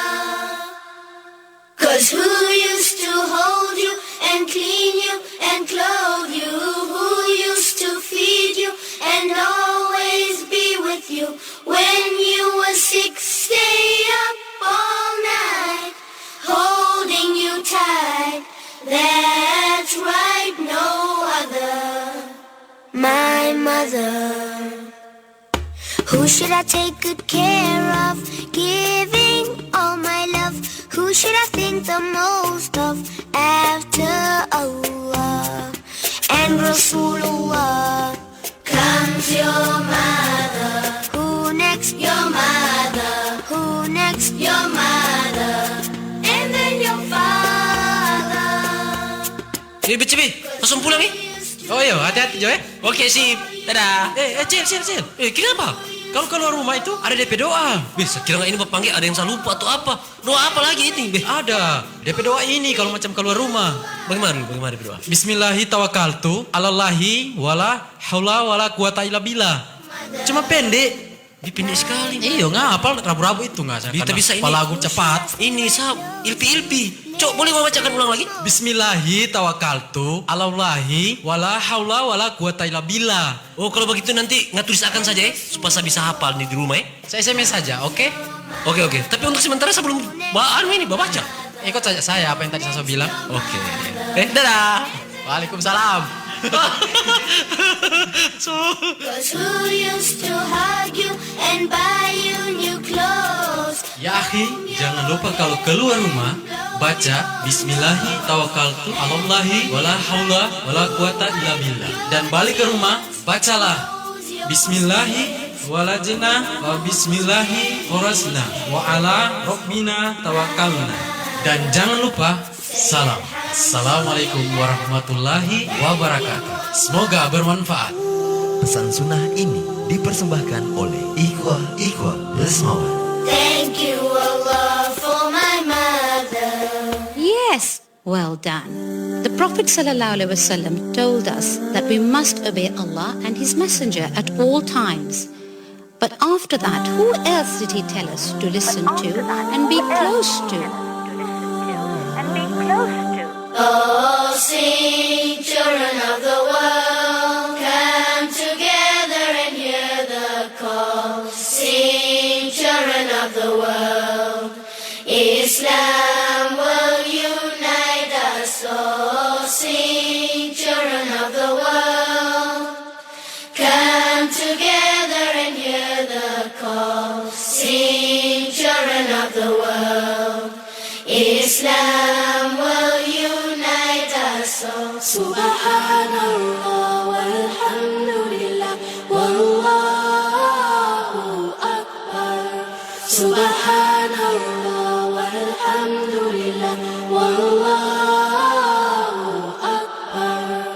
'Cause who used to hold you and clean you and clothe you? Who used to feed you and always be with you? When you were sick, stay up all night, holding you tight. That's right, no other. My Who should I take good care of? Giving all my love. Who should I think the most of after Allah and Rasulullah? Comes your mother. Who next? Your mother. Who next? Your mother. And then your father. Cibi, langsung pulang nih. Oh iya, hati-hati Jo ya. Oke sip, dadah. Cil. Kenapa? Kalau keluar rumah itu ada DP doa. Bisa kira nggak ini bapak panggil ada yang saya lupa atau apa? Doa apa lagi ini? Ada DP doa ini kalau macam keluar rumah. Bagaimana DP doa? Bismillahi tawakkaltu alallahi wala haula wala quwata illa billah. Cuma pendek. Dipendek sekali. Iya, ngapal rabu-rabu itu nggak? Bisa ini. Lagu cepat. Ini sab ilpi. Cok, boleh mau bacakan ulang lagi? Bismillahi tawakkaltu alallahi wala haula wala quwata illa billah. Oh, kalau begitu nanti tulisakan saja ya, supaya saya bisa hafal nih di rumah ya. Saya SMS saja, oke? Oke. Tapi untuk sementara sebelum baca. Ikut saja saya apa yang tadi saya bilang. Oke. Dadah. Waalaikumsalam. Cause who used to hug you and buy you new clothes? Ya akhi, jangan lupa kalau keluar rumah baca Bismillahi tawakkaltu alallahi wala haula wala quwata illa billah. Dan balik ke rumah bacalah Bismillahi walajna wa bismillahi kharasna wa ala rabbina tawakkalna. Dan jangan lupa salam. Assalamualaikum warahmatullahi wabarakatuh. Semoga bermanfaat. Pesan sunnah ini dipersembahkan oleh Ikhwah Resmawan. Thank you Allah for my mother. Yes, well done. The Prophet ﷺ told us that we must obey Allah and His Messenger at all times. But after that, who else did He tell us to listen to and be close to? Oh, sing, children of the world, come together and hear the call. Sing, children of the world, Islam will unite us all. Sing, children of the world, come together and hear the call. Sing, children of the world, Islam will unite us all. Subhanallah walhamdulillah wallahu akbar. Subhanallah walhamdulillah wallahu akbar.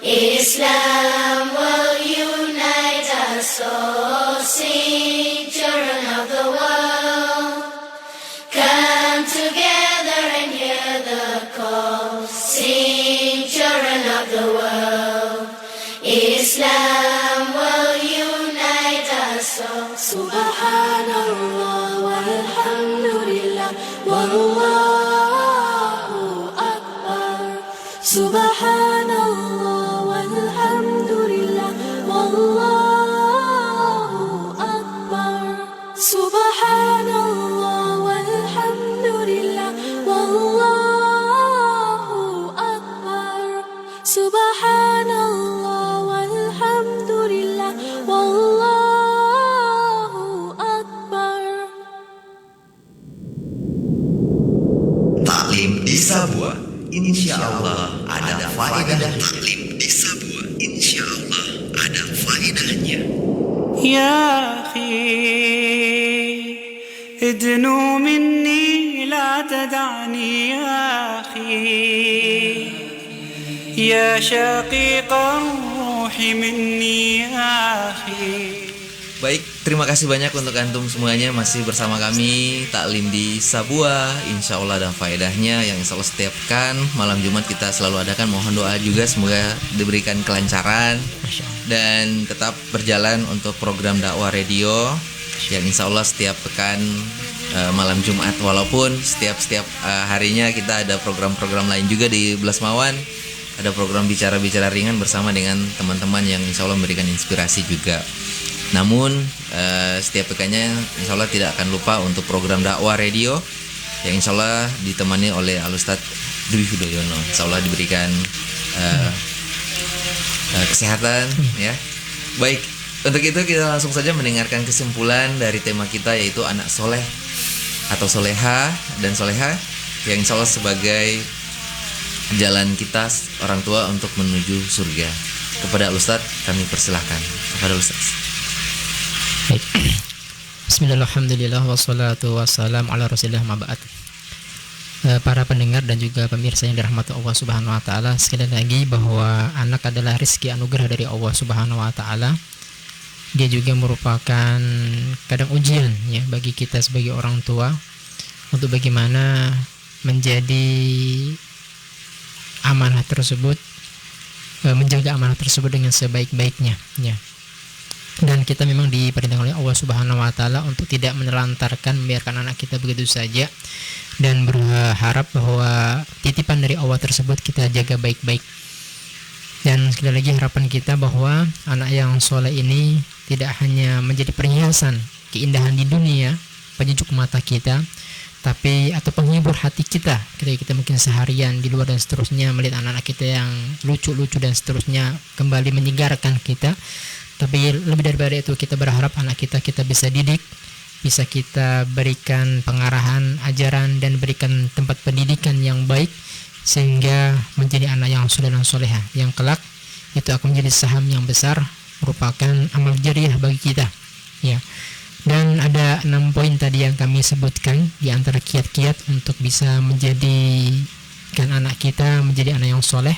Islam will unite us all. Sing, children of the world, come together and hear the call. Sing, children of the world, Islam will unite us all. Subhanallah walhamdulillah wallahu akbar. Subhanallah walhamdulillah wallahu akbar. Subhanallah walhamdulillah wallahu akbar. Subhanallah walhamdulillah wallahu akbar. Taklim di Sabua, insya Allah ada faedah. Taklim di Sabua, insya Allah ada faedahnya. يا أخي ادنو مني لا تدعني يا أخي يا شقيق الروح مني يا أخي. Baik, terima kasih banyak untuk antum semuanya masih bersama kami Taklim di Sabua. Insya Allah ada faedahnya yang insya Allah setiap malam Jumat kita selalu adakan. Mohon doa juga semoga diberikan kelancaran dan tetap berjalan untuk program dakwah radio yang insya Allah setiap pekan malam Jumat, walaupun setiap harinya kita ada program-program lain juga di Blasmawan, ada program bicara-bicara ringan bersama dengan teman-teman yang insya Allah memberikan inspirasi juga. Namun setiap pekannya insya Allah tidak akan lupa untuk program dakwah radio yang insya Allah ditemani oleh Al-Ustadz Dwi Hudoyono. Insya Allah diberikan kesehatan ya. Baik, untuk itu kita langsung saja mendengarkan kesimpulan dari tema kita, yaitu anak soleh atau soleha dan soleha, yang insya Allah sebagai jalan kita orang tua untuk menuju surga. Kepada Al-Ustadz kami persilahkan. Kepada Al-Ustadz. Baik. Bismillahirrahmanirrahim. Wassalatu wassalamu ala rasulillah ma'ba'at. Para pendengar dan juga pemirsa yang dirahmati Allah Subhanahu wa taala, sekali lagi bahwa anak adalah rezeki anugerah dari Allah Subhanahu wa taala. Dia juga merupakan kadang ujian ya bagi kita sebagai orang tua untuk bagaimana menjadi amanah tersebut, menjaga amanah tersebut dengan sebaik-baiknya ya. Dan kita memang diperintahkan oleh Allah Subhanahu wa taala untuk tidak menelantarkan, membiarkan anak kita begitu saja, dan berharap bahwa titipan dari Allah tersebut kita jaga baik-baik. Dan sekali lagi harapan kita bahwa anak yang soleh ini tidak hanya menjadi perhiasan keindahan di dunia, penyejuk mata kita, tapi atau penghibur hati kita ketika kita mungkin seharian di luar dan seterusnya melihat anak-anak kita yang lucu-lucu dan seterusnya kembali menyegarkan kita. Tapi lebih daripada itu, kita berharap anak kita bisa didik, bisa kita berikan pengarahan, ajaran, dan berikan tempat pendidikan yang baik, sehingga menjadi anak yang soleh dan soleha, yang kelak itu akan menjadi saham yang besar, merupakan amal jariah bagi kita ya. Dan ada 6 poin tadi yang kami sebutkan di antara kiat-kiat untuk bisa menjadikan anak kita menjadi anak yang soleh.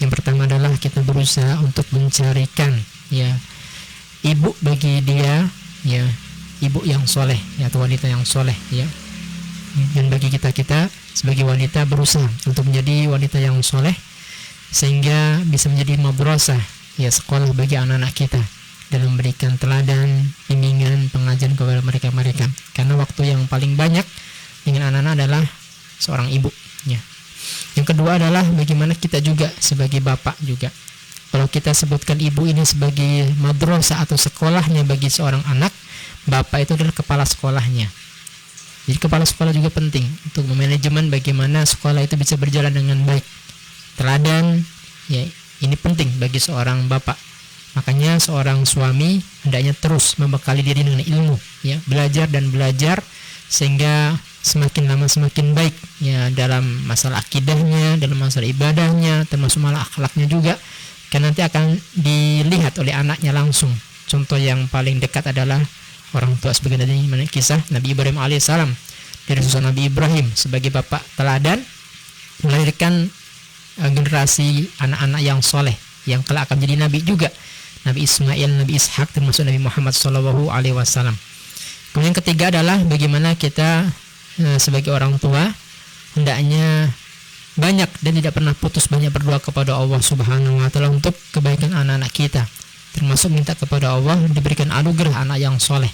Yang pertama adalah kita berusaha untuk mencarikan ya ibu bagi dia ya, ibu yang soleh ya, atau wanita yang soleh ya. Dan bagi kita sebagai wanita berusaha untuk menjadi wanita yang soleh, sehingga bisa menjadi madrasah ya, sekolah bagi anak-anak kita, dalam memberikan teladan, bimbingan, pengajaran kepada mereka. Karena waktu yang paling banyak dengan anak-anak adalah seorang ibu ya. Yang kedua adalah bagaimana kita juga sebagai bapak juga. Kalau kita sebutkan ibu ini sebagai madrasah atau sekolahnya bagi seorang anak, bapak itu adalah kepala sekolahnya. Jadi kepala sekolah juga penting untuk memanajemen bagaimana sekolah itu bisa berjalan dengan baik. Teladan ya, ini penting bagi seorang bapak. Makanya seorang suami hendaknya terus membekali diri dengan ilmu ya, belajar sehingga semakin lama semakin baik ya, dalam masalah akidahnya, dalam masalah ibadahnya, termasuk malah akhlaknya juga. Karena nanti akan dilihat oleh anaknya langsung. Contoh yang paling dekat adalah orang tua, sebagai tadi kisah Nabi Ibrahim alaihissalam. Dari sosok Nabi Ibrahim sebagai bapak teladan melahirkan generasi anak-anak yang soleh yang kelak akan menjadi nabi juga. Nabi Ismail, Nabi Ishak, termasuk Nabi Muhammad SAW. Kemudian yang ketiga adalah bagaimana kita sebagai orang tua hendaknya banyak dan tidak pernah putus banyak berdoa kepada Allah Subhanahu wa taala untuk kebaikan anak-anak kita, termasuk minta kepada Allah diberikan anugerah anak yang soleh.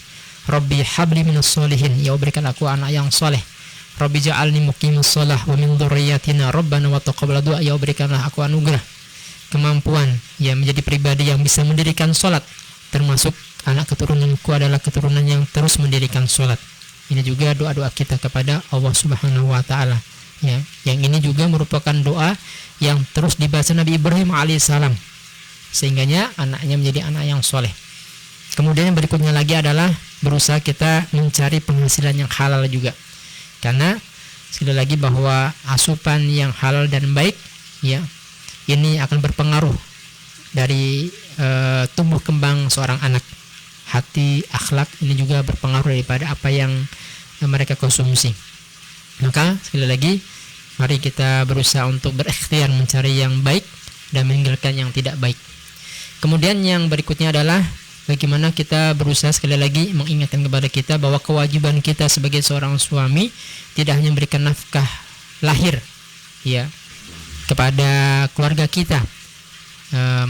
Rabbi habli minas solihin, ya berikan aku anak yang soleh. Rabbi ja'alni muqimus shalah wa min dzurriyyatina rabbana wa taqabbal du'a, ya berikanlah aku anugerah kemampuan ya menjadi pribadi yang bisa mendirikan salat, termasuk anak keturunanku adalah keturunan yang terus mendirikan salat. Ini juga doa-doa kita kepada Allah Subhanahu wa taala. Ya, yang ini juga merupakan doa yang terus dibaca Nabi Ibrahim alaihissalam, sehingganya anaknya menjadi anak yang soleh. Kemudian yang berikutnya lagi adalah berusaha kita mencari penghasilan yang halal juga, karena sekali lagi bahwa asupan yang halal dan baik ya, ini akan berpengaruh dari tumbuh kembang seorang anak. Hati, akhlak ini juga berpengaruh daripada apa yang mereka konsumsi. Maka sekali lagi mari kita berusaha untuk berikhtiar mencari yang baik dan meninggalkan yang tidak baik. Kemudian yang berikutnya adalah bagaimana kita berusaha sekali lagi mengingatkan kepada kita bahwa kewajiban kita sebagai seorang suami tidak hanya memberikan nafkah lahir ya kepada keluarga kita,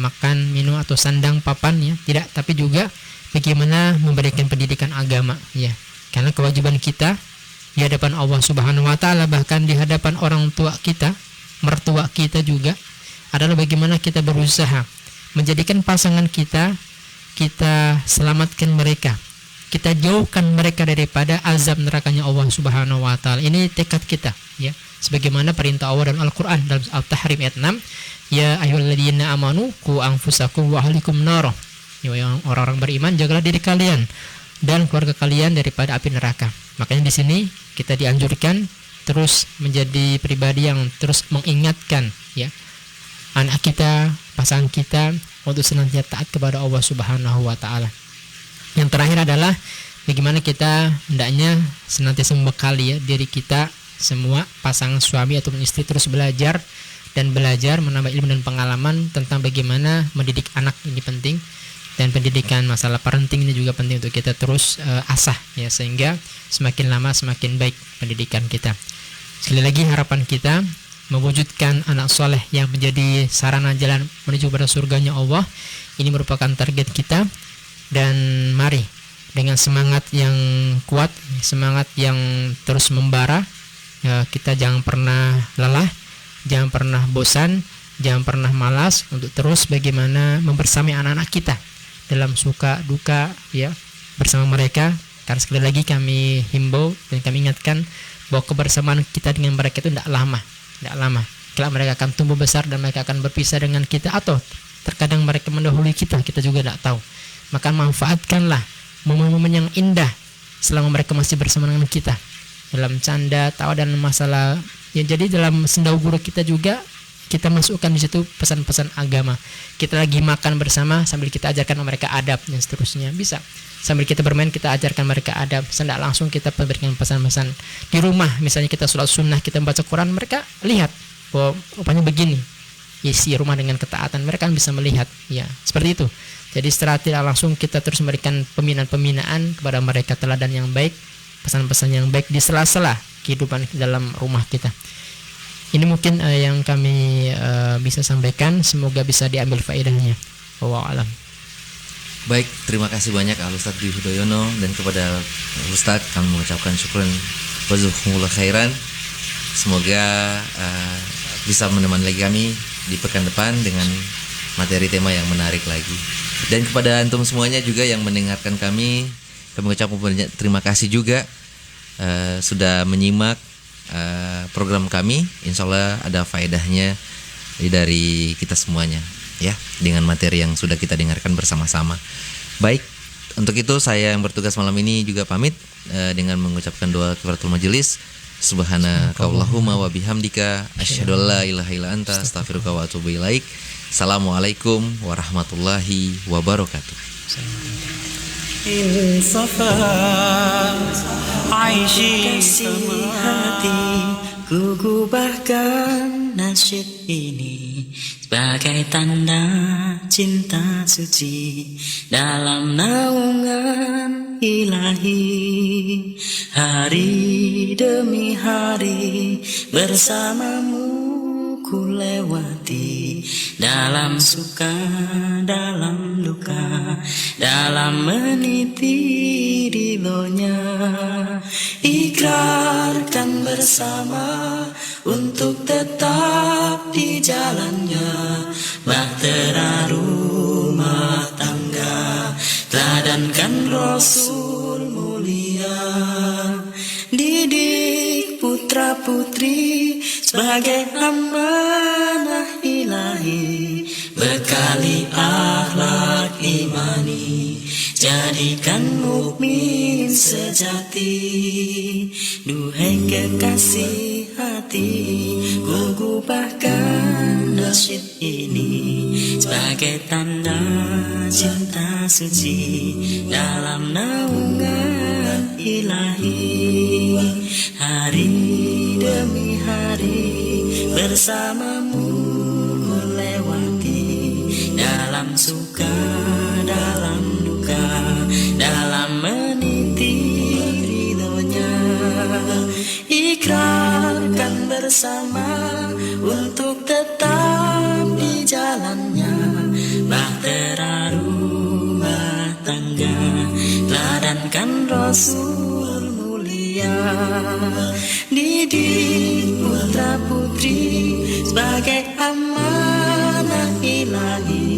makan, minum atau sandang papan ya, tidak, tapi juga bagaimana memberikan pendidikan agama, ya. Karena kewajiban kita di hadapan Allah Subhanahu wa taala, bahkan di hadapan orang tua kita, mertua kita juga, adalah bagaimana kita berusaha menjadikan pasangan kita selamatkan mereka, kita jauhkan mereka daripada azab nerakanya Allah Subhanahu wa taala. Ini tekad kita, ya. Sebagaimana perintah Allah dalam Al-Qur'an dalam Al-Tahrim ayat 6, ya ayyuhalladzina amanu qu anfusakum wa ahlikum nar. Ya, orang-orang beriman, jagalah diri kalian dan keluarga kalian daripada api neraka. Makanya di sini kita dianjurkan terus menjadi pribadi yang terus mengingatkan, ya, anak kita, pasangan kita untuk senantiasa taat kepada Allah Subhanahu wa taala. Yang terakhir adalah bagaimana kita hendaknya senantiasa membekali, ya, diri kita semua, pasangan suami ataupun istri, terus belajar menambah ilmu dan pengalaman tentang bagaimana mendidik anak. Ini penting, dan pendidikan masalah parenting ini juga penting untuk kita terus asah, ya, sehingga semakin lama semakin baik pendidikan kita. Sekali lagi harapan kita mewujudkan anak soleh yang menjadi sarana jalan menuju pada surganya Allah. Ini merupakan target kita, dan mari dengan semangat yang kuat, semangat yang terus membara, ya, kita jangan pernah lelah, jangan pernah bosan, jangan pernah malas untuk terus bagaimana membersamai anak-anak kita dalam suka duka, ya, bersama mereka. Karena sekali lagi kami himbau dan kami ingatkan bahwa kebersamaan kita dengan mereka itu tidak lama. Kelak mereka akan tumbuh besar dan mereka akan berpisah dengan kita, atau terkadang mereka mendahului kita juga tidak tahu. Maka manfaatkanlah momen-momen yang indah selama mereka masih bersama dengan kita, dalam canda, tawa, dan masalah, ya. Jadi dalam sendau guru kita juga kita masukkan di situ pesan-pesan agama. Kita lagi makan bersama sambil kita ajarkan mereka adab dan seterusnya, bisa. Sambil kita bermain kita ajarkan mereka adab. Tidak langsung kita berikan pesan-pesan. Di rumah misalnya kita sholat sunnah, kita membaca Quran, mereka lihat bahwa rupanya begini isi rumah dengan ketaatan, mereka kan bisa melihat, ya, seperti itu. Jadi secara tidak langsung kita terus memberikan pembinaan kepada mereka, teladan yang baik, pesan-pesan yang baik di sela-sela kehidupan dalam rumah kita. Ini mungkin yang kami bisa sampaikan, semoga bisa diambil faedahnya. Wallahu a'lam. Baik, terima kasih banyak Al-Ustaz Dwi Hudoyono, dan kepada Ustaz kami mengucapkan syukran wa jazakumullah khairan. Semoga bisa menemani lagi kami di pekan depan dengan materi tema yang menarik lagi. Dan kepada antum semuanya juga yang mendengarkan kami mengucapkan banyak terima kasih juga sudah menyimak program kami. Insya Allah ada faedahnya dari kita semuanya, ya, dengan materi yang sudah kita dengarkan bersama-sama. Baik, untuk itu saya yang bertugas malam ini juga pamit dengan mengucapkan doa kifaratul majelis. Subhanakallahumma wa bihamdika asyhadu an la ilaha illa anta astaghfiruka wa atubu ilaik. Assalamualaikum warahmatullahi wabarakatuh. Kasih hati, ku gubahkan nasyid ini sebagai tanda cinta suci dalam naungan ilahi. Hari demi hari bersamamu ku lewati, dalam suka, dalam duka, dalam meniti ridhonya. Ikrarkan bersama untuk tetap di jalannya, bahtera rumah tangga, teladankan Rasul mulia. Didik putra putri sebagai amanah ilahi, bekali akhlak imani, jadikan mukmin sejati. Duhai kekasih hati, ku gubahkan nasyid ini sebagai tanda cinta suci dalam naungan ilahi. Hari demi hari bersamamu ku lewati, dalam suka, dalam duka, dalam meniti ridhonya. Ikrarkan bersama untuk tetap di jalannya, bahtera rumah tangga. Rasul mulia. Didik putra putri sebagai amanah ilahi,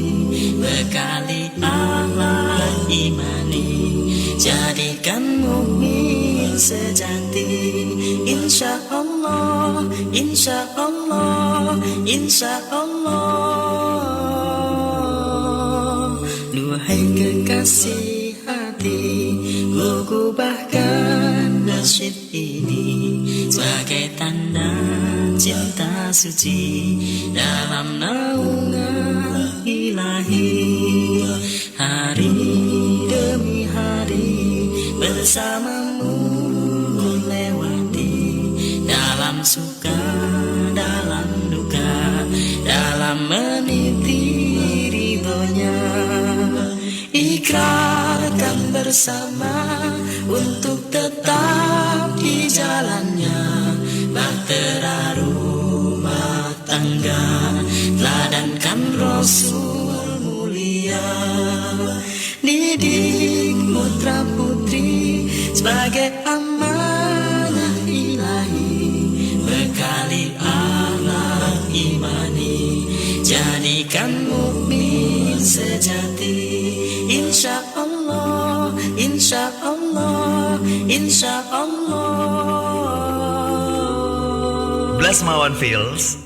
bekali akhlak imani, jadikan mukmin sejati. Insya Allah, insya Allah, insya Allah. Duhai kekasih hati, ku kubahkan nasyid ini sebagai tanda cinta suci dalam naungan ilahi. Hari demi hari bersamamu lewati, dalam suka, dalam duka, dalam meniti ridhonya. Ikrarkan bersama untuk tetap di jalannya, bahtera rumah tangga, teladankan Rasul mulia. Didik putra putri sebagai amanah ilahi, bekali akhlak imani, jadikan mukmin sejati. Insya Allah, insya Allah, insya Allah. Blasmawan Fields